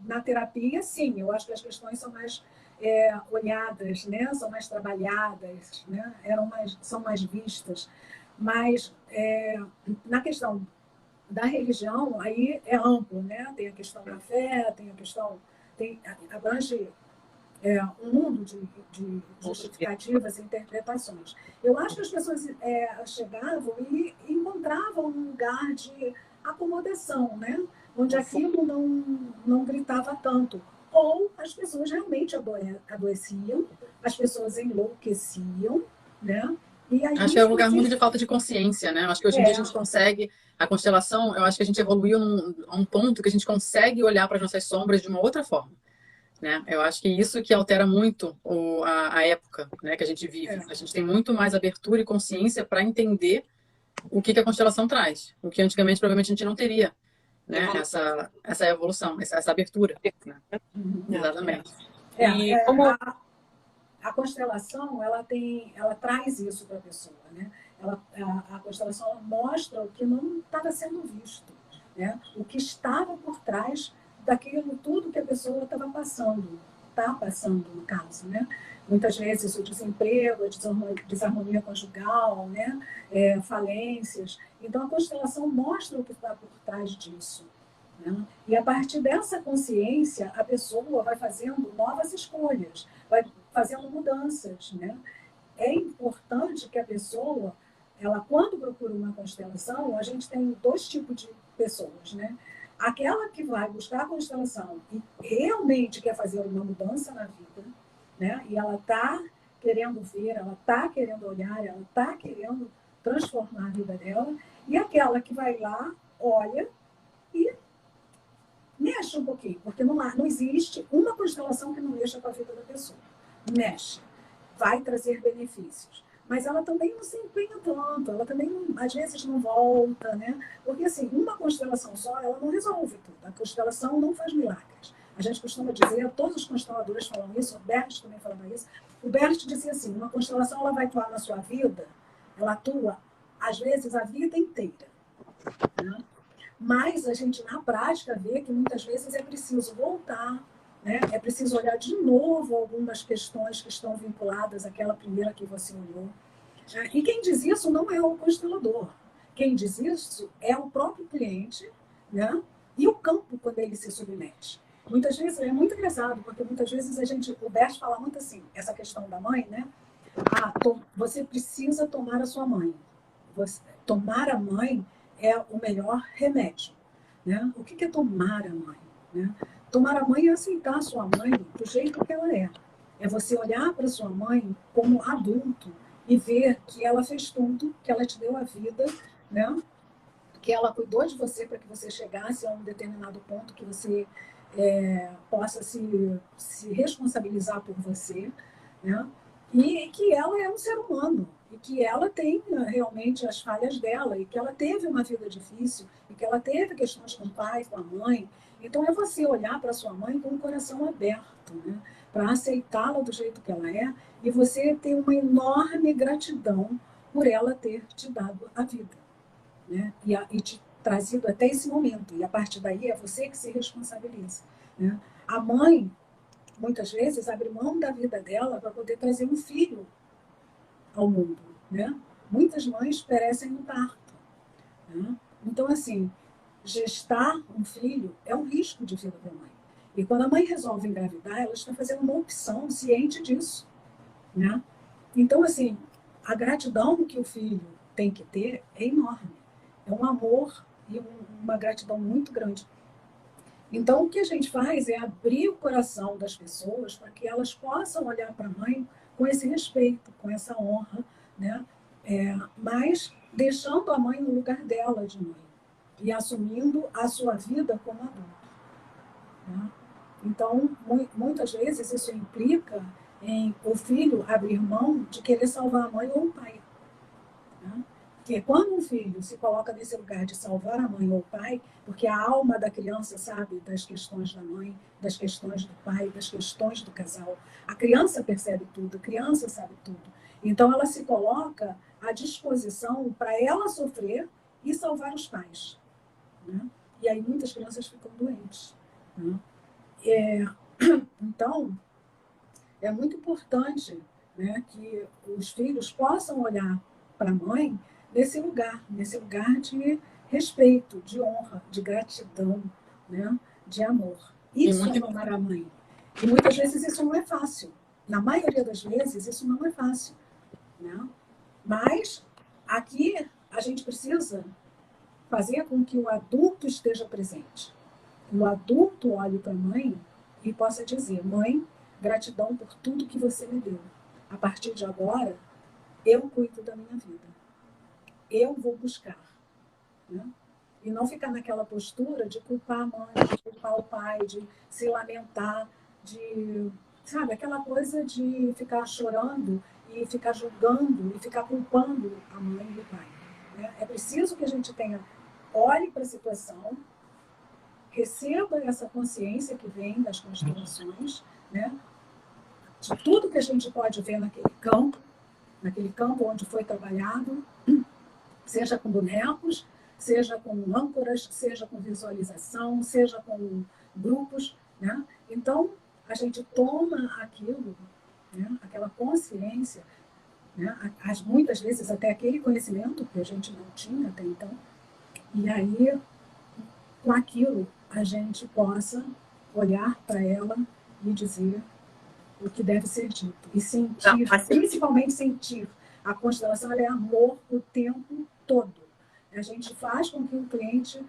na terapia, sim, eu acho que as questões são mais olhadas, né? São mais trabalhadas, né? São mais vistas. Mas na questão da religião, aí é amplo, né? Tem a questão da fé, tem a questão... abrange um mundo de justificativas e interpretações. Eu acho que as pessoas chegavam e encontravam um lugar de acomodação, né? Onde aquilo não gritava tanto. Ou as pessoas realmente adoeciam, as pessoas enlouqueciam, né? E aí,
acho que é um lugar muito de falta de consciência, né? Acho que hoje em dia a gente consegue... A constelação, eu acho que a gente evoluiu a um ponto que a gente consegue olhar para as nossas sombras de uma outra forma. Né? Eu acho que isso que altera muito a época, né, que a gente vive. A gente tem muito mais abertura e consciência para entender o que a constelação traz. O que antigamente provavelmente a gente não teria, né? Essa evolução, essa abertura. Né? Exatamente.
A constelação, ela traz isso para a pessoa, né? A constelação ela mostra o que não estava sendo visto, né? O que estava por trás daquilo tudo que a pessoa estava passando, está passando, no caso, né? Muitas vezes o desemprego, a desarmonia conjugal, né? Falências. Então, a constelação mostra o que está por trás disso, né? E a partir dessa consciência, a pessoa vai fazendo novas escolhas, vai fazendo mudanças, né? É importante que a pessoa, quando procura uma constelação, a gente tem dois tipos de pessoas, né? Aquela que vai buscar a constelação e realmente quer fazer uma mudança na vida, né? E ela está querendo ver, ela está querendo olhar, ela está querendo transformar a vida dela. E aquela que vai lá, olha e mexe um pouquinho, porque não existe uma constelação que não mexa com a vida da pessoa. Mexe, vai trazer benefícios. Mas ela também não se empenha tanto, ela também, às vezes, não volta, né? Porque, assim, uma constelação só, ela não resolve tudo. A constelação não faz milagres. A gente costuma dizer, todos os consteladores falam isso, o Bert também falava isso. O Bert dizia assim, uma constelação ela vai atuar na sua vida, ela atua, às vezes, a vida inteira. Né? Mas a gente, na prática, vê que muitas vezes é preciso voltar, né? É preciso olhar de novo algumas questões que estão vinculadas àquela primeira que você olhou. E quem diz isso não é o constelador. Quem diz isso é o próprio cliente, né? E o campo, quando ele se submete. Muitas vezes, é muito engraçado, porque muitas vezes o Bert fala muito assim, essa questão da mãe, né? Você precisa tomar a sua mãe. Tomar a mãe é o melhor remédio. Né? O que é tomar a mãe? Né? Tomar a mãe é aceitar a sua mãe do jeito que ela é. É você olhar para sua mãe como adulto e ver que ela fez tudo, que ela te deu a vida, né? Que ela cuidou de você para que você chegasse a um determinado ponto que você possa se responsabilizar por você, né? E que ela é um ser humano, e que ela tem realmente as falhas dela, e que ela teve uma vida difícil, e que ela teve questões com o pai, com a mãe. Então é você olhar para sua mãe com o coração aberto, né? Para aceitá-la do jeito que ela é, e você ter uma enorme gratidão por ela ter te dado a vida, né? E te trazido até esse momento. E a partir daí é você que se responsabiliza, né? A mãe, muitas vezes, abre mão da vida dela para poder trazer um filho ao mundo, né? Muitas mães perecem no parto, né? Então, assim, gestar um filho é um risco de vida da mãe. E quando a mãe resolve engravidar, ela está fazendo uma opção ciente disso, né? Então, assim, a gratidão que o filho tem que ter é enorme. É um amor e uma gratidão muito grande. Então, o que a gente faz é abrir o coração das pessoas para que elas possam olhar para a mãe com esse respeito, com essa honra, né? Mas deixando a mãe no lugar dela de mãe e assumindo a sua vida como adulto, né? Então, muitas vezes isso implica em o filho abrir mão de querer salvar a mãe ou o pai, né? Porque quando um filho se coloca nesse lugar de salvar a mãe ou o pai, porque a alma da criança sabe das questões da mãe, das questões do pai, das questões do casal. A criança percebe tudo, a criança sabe tudo. Então ela se coloca à disposição para ela sofrer e salvar os pais, né? E aí muitas crianças ficam doentes, né? Então, é muito importante, né, que os filhos possam olhar para a mãe nesse lugar de respeito, de honra, de gratidão, né, de amor. Isso é amar a mãe. E muitas vezes isso não é fácil. Na maioria das vezes, isso não é fácil, né? Mas aqui a gente precisa fazer com que o adulto esteja presente. O adulto olhe para a mãe e possa dizer: mãe, gratidão por tudo que você me deu. A partir de agora, eu cuido da minha vida. Eu vou buscar, né? E não ficar naquela postura de culpar a mãe, de culpar o pai, de se lamentar, de, sabe, aquela coisa de ficar chorando e ficar julgando e ficar culpando a mãe e o pai, né? É preciso que a gente olhe para a situação, receba essa consciência que vem das constelações, né? De tudo que a gente pode ver naquele campo onde foi trabalhado, seja com bonecos, seja com âncoras, seja com visualização, seja com grupos, né? Então, a gente toma aquilo, né? Aquela consciência, né? Muitas vezes até aquele conhecimento que a gente não tinha até então, e aí, com aquilo, a gente possa olhar para ela e dizer o que deve ser dito. E sentir, principalmente sentir. A constelação ela é amor o tempo todo. A gente faz com que o cliente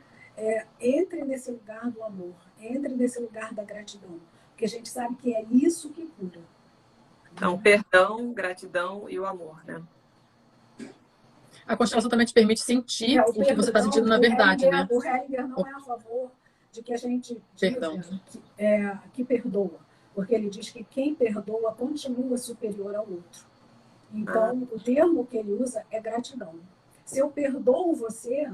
entre nesse lugar do amor, entre nesse lugar da gratidão. Porque a gente sabe que é isso que cura.
Então, perdão, gratidão e o amor, né?
A constelação também te permite sentir o que você está sentindo na verdade, né?
O Hellinger não é a favor de que a gente diga que perdoa, porque ele diz que quem perdoa continua superior ao outro. Então, o termo que ele usa é gratidão. Se eu perdoo você,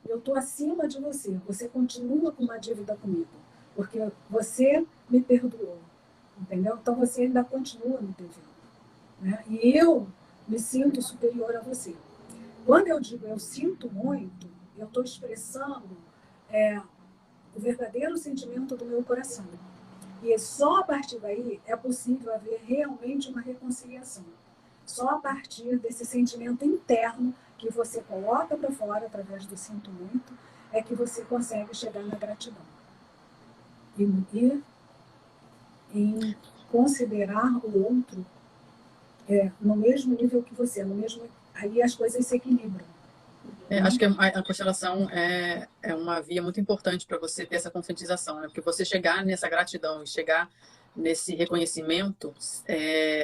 eu estou acima de você. Você continua com uma dívida comigo, porque você me perdoou, entendeu? Então, você ainda continua me devendo, né? E eu me sinto superior a você. Quando eu digo eu sinto muito, eu estou expressando o verdadeiro sentimento do meu coração. E só a partir daí é possível haver realmente uma reconciliação. só a partir desse sentimento interno que você coloca para fora, através do sinto muito, é que você consegue chegar na gratidão. E em considerar o outro no mesmo nível que você, aí as coisas se equilibram.
Acho que a constelação é uma via muito importante para você ter essa conscientização, né? Porque você chegar nessa gratidão e chegar nesse reconhecimento,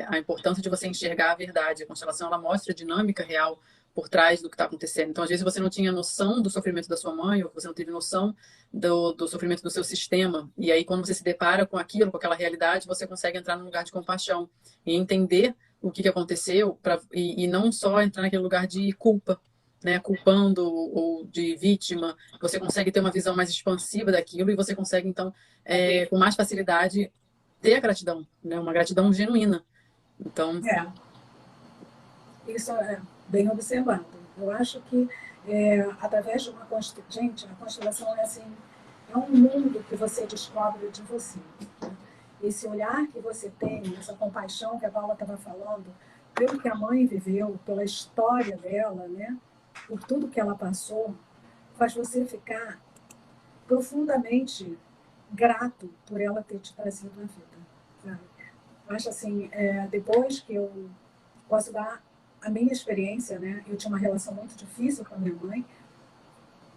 a importância de você enxergar a verdade. A constelação, ela mostra a dinâmica real por trás do que está acontecendo. Então, às vezes, você não tinha noção do sofrimento da sua mãe, ou você não teve noção do sofrimento do seu sistema. E aí, quando você se depara com aquilo, com aquela realidade, você consegue entrar num lugar de compaixão e entender o que aconteceu, e não só entrar naquele lugar de culpa, né, culpando ou de vítima. Você consegue ter uma visão mais expansiva daquilo e você consegue, então, com mais facilidade, ter a gratidão, né, uma gratidão genuína. Então,
isso é bem observado. Eu acho que através de uma gente, a constelação é assim, é um mundo que você descobre de você. Esse olhar que você tem, essa compaixão que a Paula estava falando, pelo que a mãe viveu, pela história dela, né? Por tudo que ela passou, faz você ficar profundamente grato por ela ter te trazido na vida. Sabe? Eu acho assim, depois que eu posso dar a minha experiência, né? Eu tinha uma relação muito difícil com a minha mãe,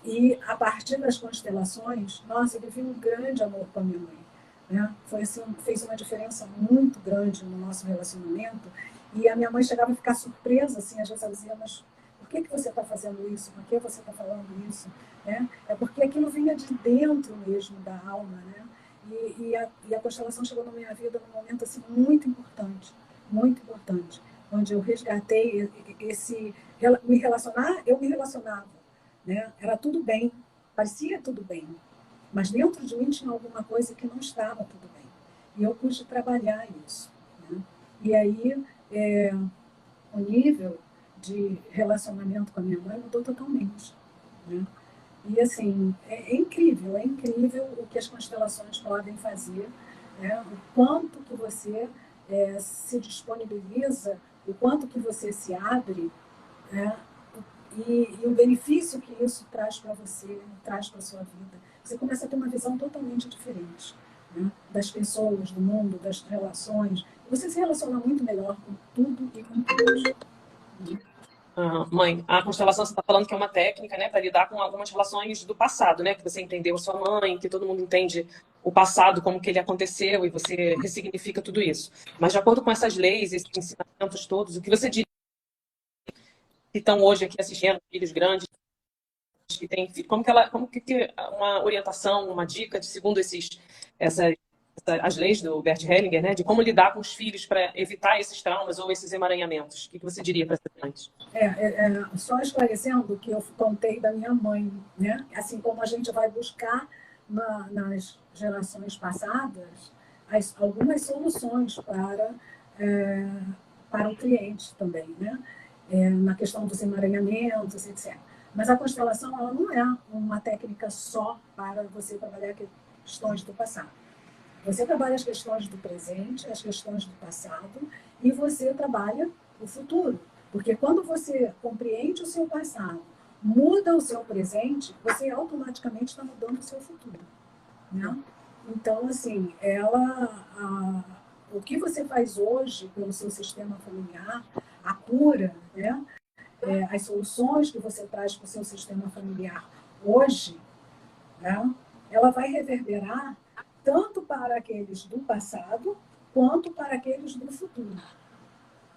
e a partir das constelações, nossa, eu vivi um grande amor com a minha mãe. Né? Foi assim, fez uma diferença muito grande no nosso relacionamento, e a minha mãe chegava a ficar surpresa, assim, às vezes ela dizia, mas por que você está fazendo isso? Por que você está falando isso? Né? É porque aquilo vinha de dentro mesmo da alma, né? E a constelação chegou na minha vida num momento assim, muito importante, onde eu resgatei me relacionar, eu me relacionava, né? Era tudo bem, parecia tudo bem, mas dentro de mim tinha alguma coisa que não estava tudo bem. E eu pude trabalhar isso. Né? E aí, o nível de relacionamento com a minha mãe mudou totalmente. Né? E assim, é incrível o que as constelações podem fazer, né? O quanto que você se disponibiliza, o quanto que você se abre, né? E o benefício que isso traz para você, traz para a sua vida. Você começa a ter uma visão totalmente diferente, né? Das pessoas, do mundo, das relações. Você se relaciona muito melhor com tudo e com todos.
Mãe, a constelação, você está falando que é uma técnica, né, para lidar com algumas relações do passado, né, que você entendeu a sua mãe, que todo mundo entende o passado, como que ele aconteceu, e você ressignifica tudo isso. Mas de acordo com essas leis, esses ensinamentos todos, o que você diria que estão hoje aqui assistindo, filhos grandes, que têm, como que uma orientação, uma dica, segundo as leis do Bert Hellinger, né, de como lidar com os filhos para evitar esses traumas ou esses emaranhamentos? O que você diria para essas mães?
Só esclarecendo o que eu contei da minha mãe, né? Assim como a gente vai buscar nas gerações passadas algumas soluções para o cliente também, né? Na questão dos emaranhamentos, etc. Mas a constelação, ela não é uma técnica só para você trabalhar questões do passado. Você trabalha as questões do presente, as questões do passado, e você trabalha o futuro. Porque quando você compreende o seu passado, muda o seu presente, você automaticamente está mudando o seu futuro. Né? Então, assim, o que você faz hoje pelo seu sistema familiar, a cura, né? As soluções que você traz para o seu sistema familiar hoje, né? Ela vai reverberar tanto para aqueles do passado, quanto para aqueles do futuro.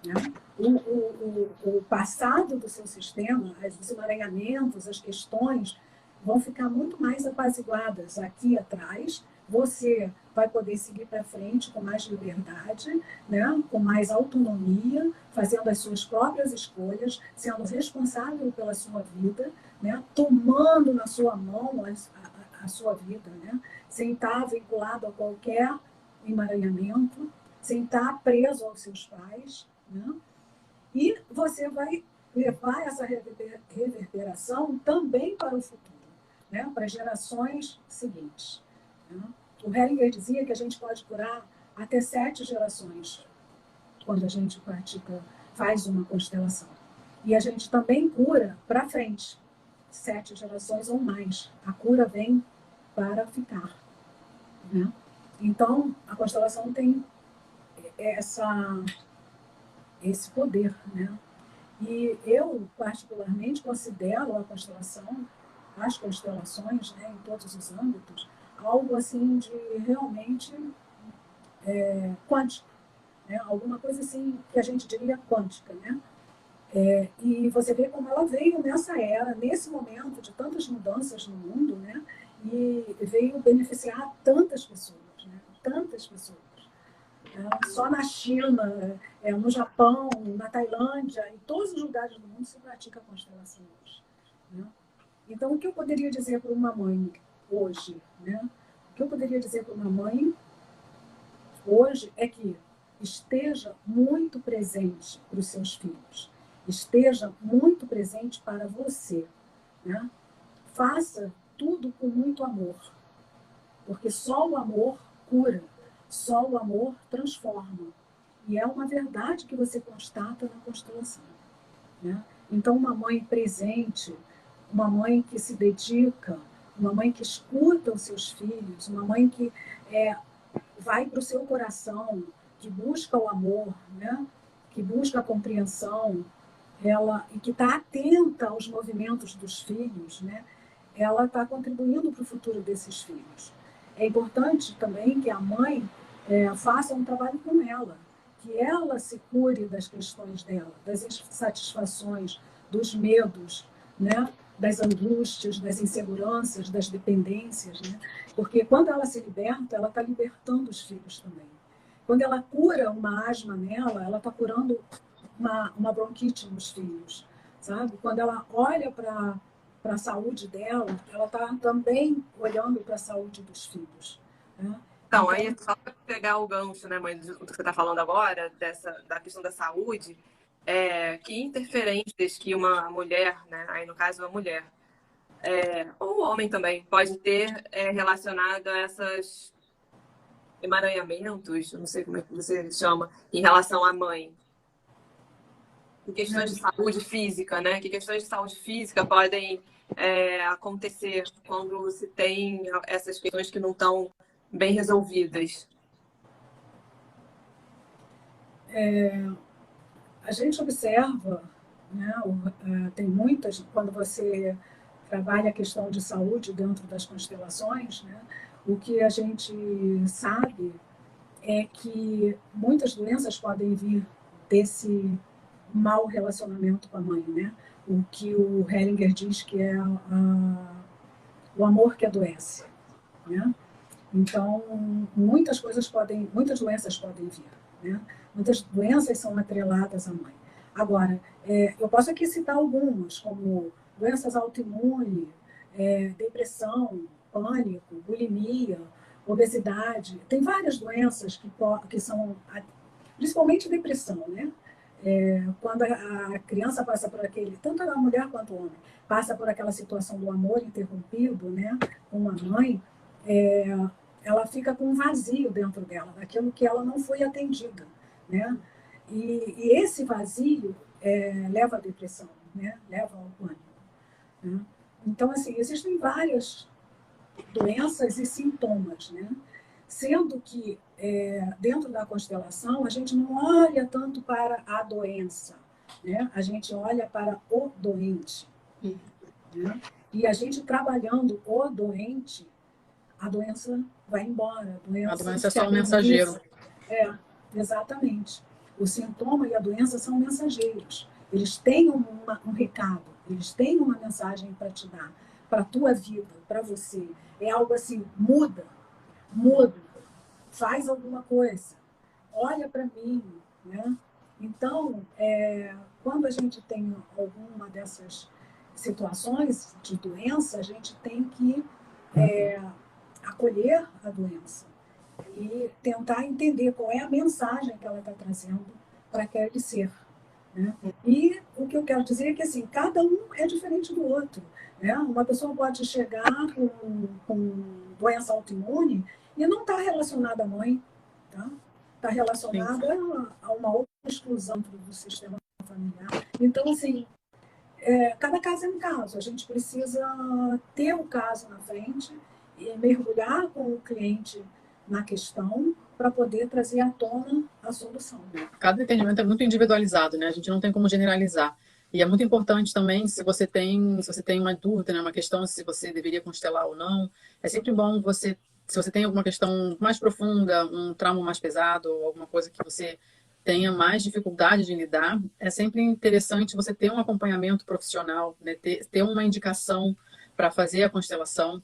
Né? O passado do seu sistema, os emaranhamentos, as questões, vão ficar muito mais apaziguadas aqui atrás. Você vai poder seguir para frente com mais liberdade, né? Com mais autonomia, fazendo as suas próprias escolhas, sendo responsável pela sua vida, né? Tomando na sua mão a sua vida, né? Sem estar vinculado a qualquer emaranhamento, sem estar preso aos seus pais. Né? E você vai levar essa reverberação também para o futuro, né? Para as gerações seguintes. Né? O Hellinger dizia que a gente pode curar até 7 gerações quando a gente pratica faz uma constelação. E a gente também cura para frente, 7 gerações ou mais. A cura vem para ficar, né? Então, a constelação tem esse poder, né? E eu, particularmente, considero a constelação, as constelações, né, em todos os âmbitos, algo assim de realmente quântico, né? Alguma coisa assim que a gente diria quântica, né? E você vê como ela veio nessa era, nesse momento de tantas mudanças no mundo, né? E veio beneficiar tantas pessoas, né? Tantas pessoas. Só na China, no Japão, na Tailândia, em todos os lugares do mundo se pratica a constelação hoje, né? Então, o que eu poderia dizer para uma mãe hoje, né? O que eu poderia dizer para uma mãe hoje é que esteja muito presente para os seus filhos, esteja muito presente para você, né? Faça tudo com muito amor, porque só o amor cura, só o amor transforma. E é uma verdade que você constata na constelação, né? Então, uma mãe presente, uma mãe que se dedica, uma mãe que escuta os seus filhos, uma mãe que vai para o seu coração, que busca o amor, né? Que busca a compreensão, e que está atenta aos movimentos dos filhos, né? Ela está contribuindo para o futuro desses filhos. É importante também que a mãe faça um trabalho com ela, que ela se cure das questões dela, das insatisfações, dos medos, né? Das angústias, das inseguranças, das dependências, né? Porque quando ela se liberta, ela está libertando os filhos também. Quando ela cura uma asma nela, ela está curando uma bronquite nos filhos, sabe? Quando ela olha para a saúde dela, ela está também olhando para a saúde dos filhos, né?
Então, aí só para pegar o gancho, né, mãe, do que você está falando agora, da questão da saúde, que interferências que uma mulher, né, aí no caso uma mulher, ou um homem também, pode ter relacionado a essas emaranhamentos, não sei como é que você chama, em relação à mãe. Em questões de saúde física, né? Que questões de saúde física podem acontecer quando se tem essas questões que não estão bem resolvidas.
A gente observa, né, tem muitas, quando você trabalha a questão de saúde dentro das constelações, né, o que a gente sabe é que muitas doenças podem vir desse mau relacionamento com a mãe, né? O que o Hellinger diz que é o amor que adoece, né? Então, muitas doenças podem vir, né? Muitas doenças são atreladas à mãe. Agora, eu posso aqui citar algumas, como doenças autoimunes, depressão, pânico, bulimia, obesidade. Tem várias doenças que são, principalmente depressão, né? Quando a criança passa por tanto a mulher quanto o homem, passa por aquela situação do amor interrompido, né, com a mãe, ela fica com um vazio dentro dela, daquilo que ela não foi atendida, né? E esse vazio leva à depressão, né? Leva ao pânico, né? Então, assim, existem várias doenças e sintomas, né? Sendo que dentro da constelação a gente não olha tanto para a doença, né? A gente olha para o doente, né? E a gente trabalhando o doente, a doença vai embora.
A doença é só um mensageiro.
Exatamente. O sintoma e a doença são mensageiros. Eles têm um recado, eles têm uma mensagem para te dar, para a tua vida, para você. É algo assim, muda, faz alguma coisa, olha para mim, né? Então, quando a gente tem alguma dessas situações de doença, a gente tem que acolher a doença e tentar entender qual é a mensagem que ela está trazendo para aquele ser, né? E o que eu quero dizer é que assim, cada um é diferente do outro, né? Uma pessoa pode chegar com doença autoimune e não está relacionada à mãe, tá? Está relacionada a uma outra exclusão do sistema familiar. Então, assim, cada caso é um caso. A gente precisa ter o caso na frente e mergulhar com o cliente na questão para poder trazer à tona a solução.
Cada atendimento é muito individualizado, né? A gente não tem como generalizar. E é muito importante também, se você tem uma dúvida, né, uma questão se você deveria constelar ou não, é sempre bom você, se você tem alguma questão mais profunda, um trauma mais pesado, ou alguma coisa que você tenha mais dificuldade de lidar, é sempre interessante você ter um acompanhamento profissional, né, ter uma indicação para fazer a constelação.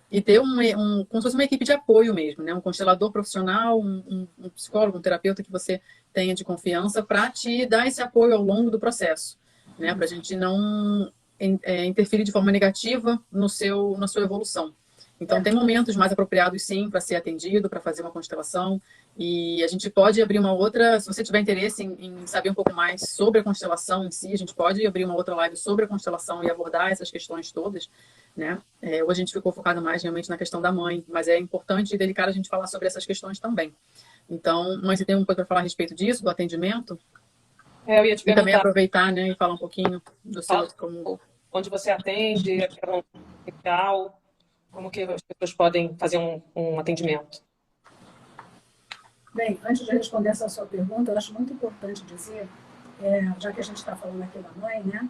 E ter como se fosse uma equipe de apoio mesmo, né? Um constelador profissional, um psicólogo, um terapeuta que você tenha de confiança para te dar esse apoio ao longo do processo, né? Para a gente não interferir de forma negativa na sua evolução. Então, tem momentos mais apropriados, sim, para ser atendido, para fazer uma constelação. E a gente pode abrir uma outra, se você tiver interesse em saber um pouco mais sobre a constelação em si, a gente pode abrir uma outra live sobre a constelação e abordar essas questões todas, né? Hoje a gente ficou focado mais realmente na questão da mãe, mas é importante e delicado a gente falar sobre essas questões também. Então, mãe, você tem alguma coisa para falar a respeito disso, do atendimento?
Eu ia te
E também
perguntar,
aproveitar, né, e falar um pouquinho do seu...
onde você atende, como que as pessoas podem fazer um atendimento?
Bem, antes de responder essa sua pergunta, eu acho muito importante dizer, já que a gente está falando aqui da mãe, né,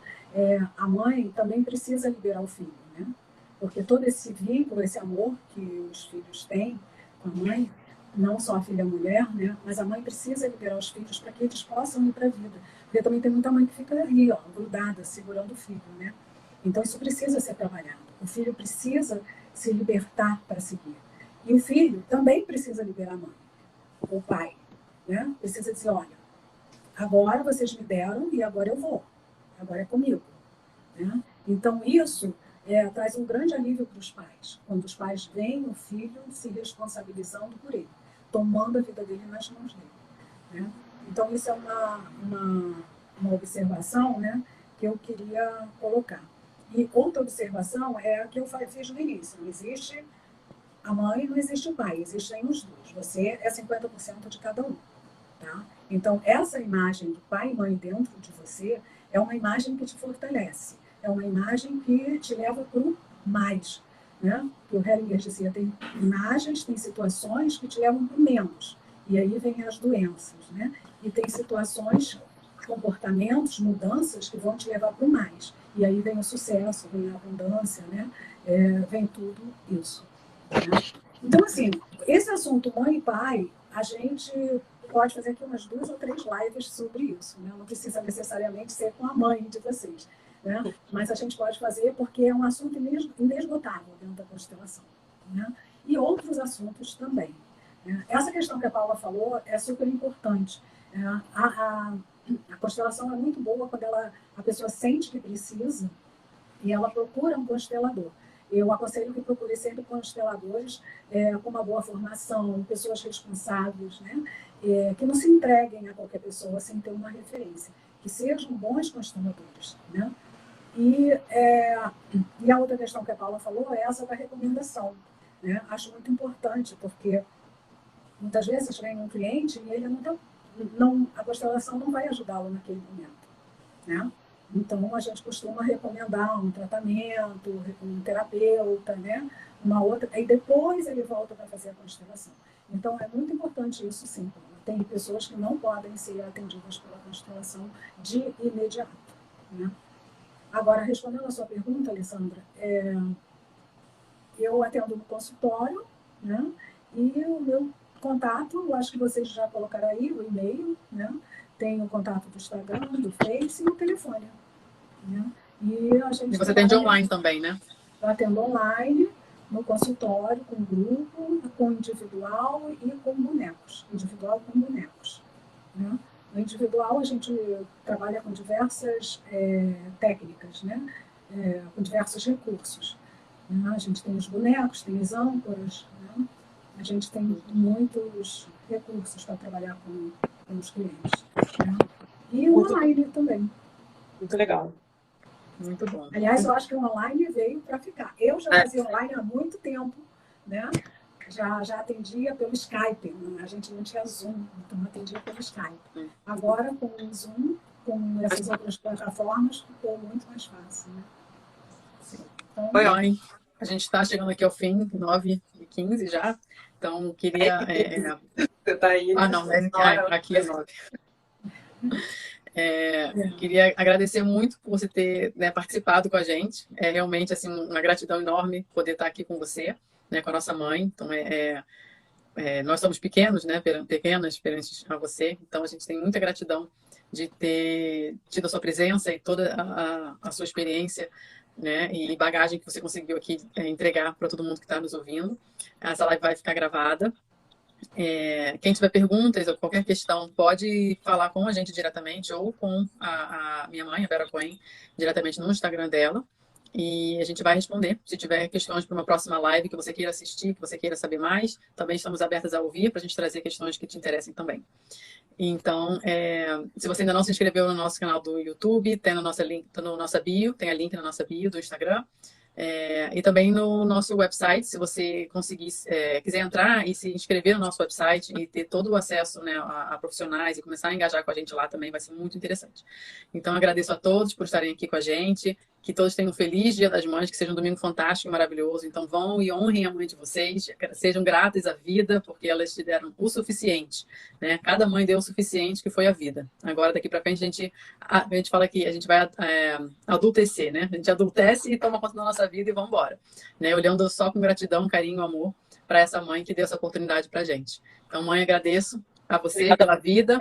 a mãe também precisa liberar o filho, né? Porque todo esse vínculo, esse amor que os filhos têm com a mãe, não só a filha mulher, né, mas a mãe precisa liberar os filhos para que eles possam ir para a vida. Porque também tem muita mãe que fica ali, ó, grudada, segurando o filho, né? Então isso precisa ser trabalhado. O filho precisa se libertar para seguir. E o filho também precisa liberar a mãe, o pai, né? Precisa dizer, olha, agora vocês me deram e agora eu vou. Agora é comigo, né? Então isso traz um grande alívio para os pais, quando os pais veem o filho se responsabilizando por ele, tomando a vida dele nas mãos dele, né? Então isso é uma observação, né, que eu queria colocar. E outra observação é a que eu fiz no início. Não existe a mãe, não existe o pai, existem os dois. Você é 50% de cada um, tá? Então, essa imagem do pai e mãe dentro de você é uma imagem que te fortalece. É uma imagem que te leva para o mais, né? O Hellinger dizia, tem imagens, tem situações que te levam para o menos. E aí vem as doenças, né? E tem situações, comportamentos, mudanças que vão te levar para o mais. E aí vem o sucesso, vem a abundância, né? Vem tudo isso. Né? Então, assim, esse assunto mãe e pai, a gente pode fazer aqui umas 2 ou 3 lives sobre isso, né? Não precisa necessariamente ser com a mãe de vocês, né? Mas a gente pode fazer porque é um assunto inesgotável dentro da constelação, né? E outros assuntos também, né? Essa questão que a Paula falou é super importante. A constelação é muito boa quando a pessoa sente que precisa e ela procura um constelador. Eu aconselho que procure sempre consteladores com uma boa formação, pessoas responsáveis, né? Que não se entreguem a qualquer pessoa sem ter uma referência, que sejam bons consteladores, né? E a outra questão que a Paula falou é essa da recomendação, né? Acho muito importante, porque muitas vezes vem um cliente e ele a constelação não vai ajudá-lo naquele momento, né? Então, a gente costuma recomendar um tratamento, um terapeuta, né? Uma outra, e depois ele volta para fazer a constelação. Então, é muito importante isso, sim. Tem pessoas que não podem ser atendidas pela constelação de imediato, né? Agora, respondendo a sua pergunta, Alessandra, eu atendo no consultório, né? E o meu contato, eu acho que vocês já colocaram aí o e-mail, né? Tem o contato do Instagram, do Face e o telefone, né? E
você atende online também, né?
Eu atendo online, no consultório, com grupo, com individual e com bonecos. Individual com bonecos, né? No individual, a gente trabalha com diversas técnicas, né? Com diversos recursos, né? A gente tem os bonecos, tem as âncoras, né? A gente tem muitos recursos para trabalhar com os clientes, né? E o online também.
Muito legal.
Muito bom.
Aliás, eu acho que o online veio para ficar. Eu já fazia online há muito tempo, né? já atendia pelo Skype, né? A gente não tinha Zoom, então atendia pelo Skype. Agora, com o Zoom, com essas outras plataformas, ficou muito mais fácil, né?
Então, mãe, a gente está chegando aqui ao fim, 9h15 já, então queria...
Você tá aí,
não, né? Aqui é 9. Queria agradecer muito por você ter, né, participado com a gente. É realmente assim, uma gratidão enorme poder estar aqui com você, né, com a nossa mãe. Então, nós somos pequenos, né, pequenas perante a você. Então, a gente tem muita gratidão de ter tido a sua presença e toda a sua experiência, né, e bagagem que você conseguiu aqui entregar para todo mundo que está nos ouvindo. Essa live vai ficar gravada. Quem tiver perguntas ou qualquer questão pode falar com a gente diretamente ou com a minha mãe, a Vera Cohen, diretamente no Instagram dela, e a gente vai responder. Se tiver questões para uma próxima live que você queira assistir, que você queira saber mais, também estamos abertas a ouvir para a gente trazer questões que te interessem também. Então, se você ainda não se inscreveu no nosso canal do YouTube, tem no nossa bio, tem a link na nossa bio do Instagram. E também no nosso website, se você quiser entrar e se inscrever no nosso website e ter todo o acesso, né, a profissionais e começar a engajar com a gente lá também vai ser muito interessante. Então, agradeço a todos por estarem aqui com a gente, que todos tenham um feliz Dia das Mães, que seja um domingo fantástico e maravilhoso. Então, vão e honrem a mãe de vocês, sejam gratas à vida, porque elas te deram o suficiente, né? Cada mãe deu o suficiente, que foi a vida. Agora, daqui para frente, a gente fala que a gente vai adultecer, né? A gente adultece e toma conta da nossa vida e vamos embora, né? Olhando só com gratidão, carinho, amor para essa mãe que deu essa oportunidade para gente. Então, mãe, agradeço a você pela vida,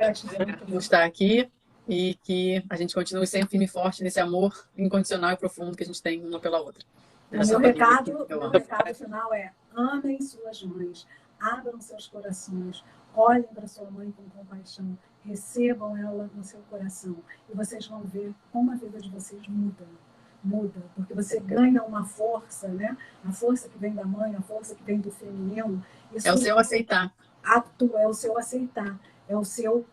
por estar aqui e que a gente continue sempre firme e forte nesse amor incondicional e profundo que a gente tem uma pela outra.
O meu recado final é: amem suas mães, abram seus corações, olhem para sua mãe com compaixão, recebam ela no seu coração e vocês vão ver como a vida de vocês muda, porque você ganha uma força, né? A força que vem da mãe, a força que vem do feminino. Isso
é o seu aceitar.
É o seu aceitar, é o seu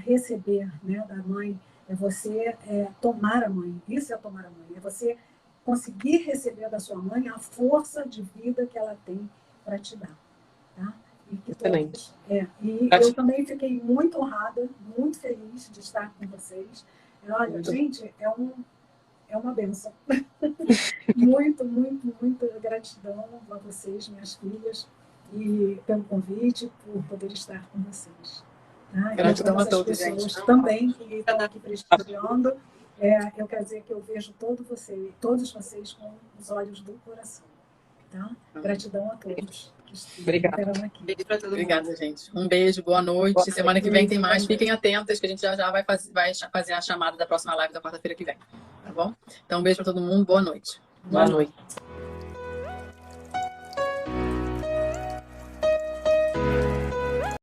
receber, né, da mãe, é você tomar a mãe. Isso é tomar a mãe, é você conseguir receber da sua mãe a força de vida que ela tem para te dar, tá?
Excelente.
E eu também fiquei muito honrada, muito feliz de estar com vocês. Olha, gente, é uma benção. Muita gratidão a vocês, minhas filhas, e pelo convite, por poder estar com vocês. Tá?
Gratidão a todos, gente.
Também que estão aqui prestigiando. Eu quero dizer que eu vejo todos vocês com os olhos do coração. Tá? Gratidão a todos.
Obrigada.
Obrigada, gente. Um beijo, boa noite. Semana que vem tem mais. Fiquem atentas que a gente já vai fazer a chamada da próxima live da quarta-feira que vem. Tá bom? Então, um beijo para todo mundo. Boa noite.
Boa noite.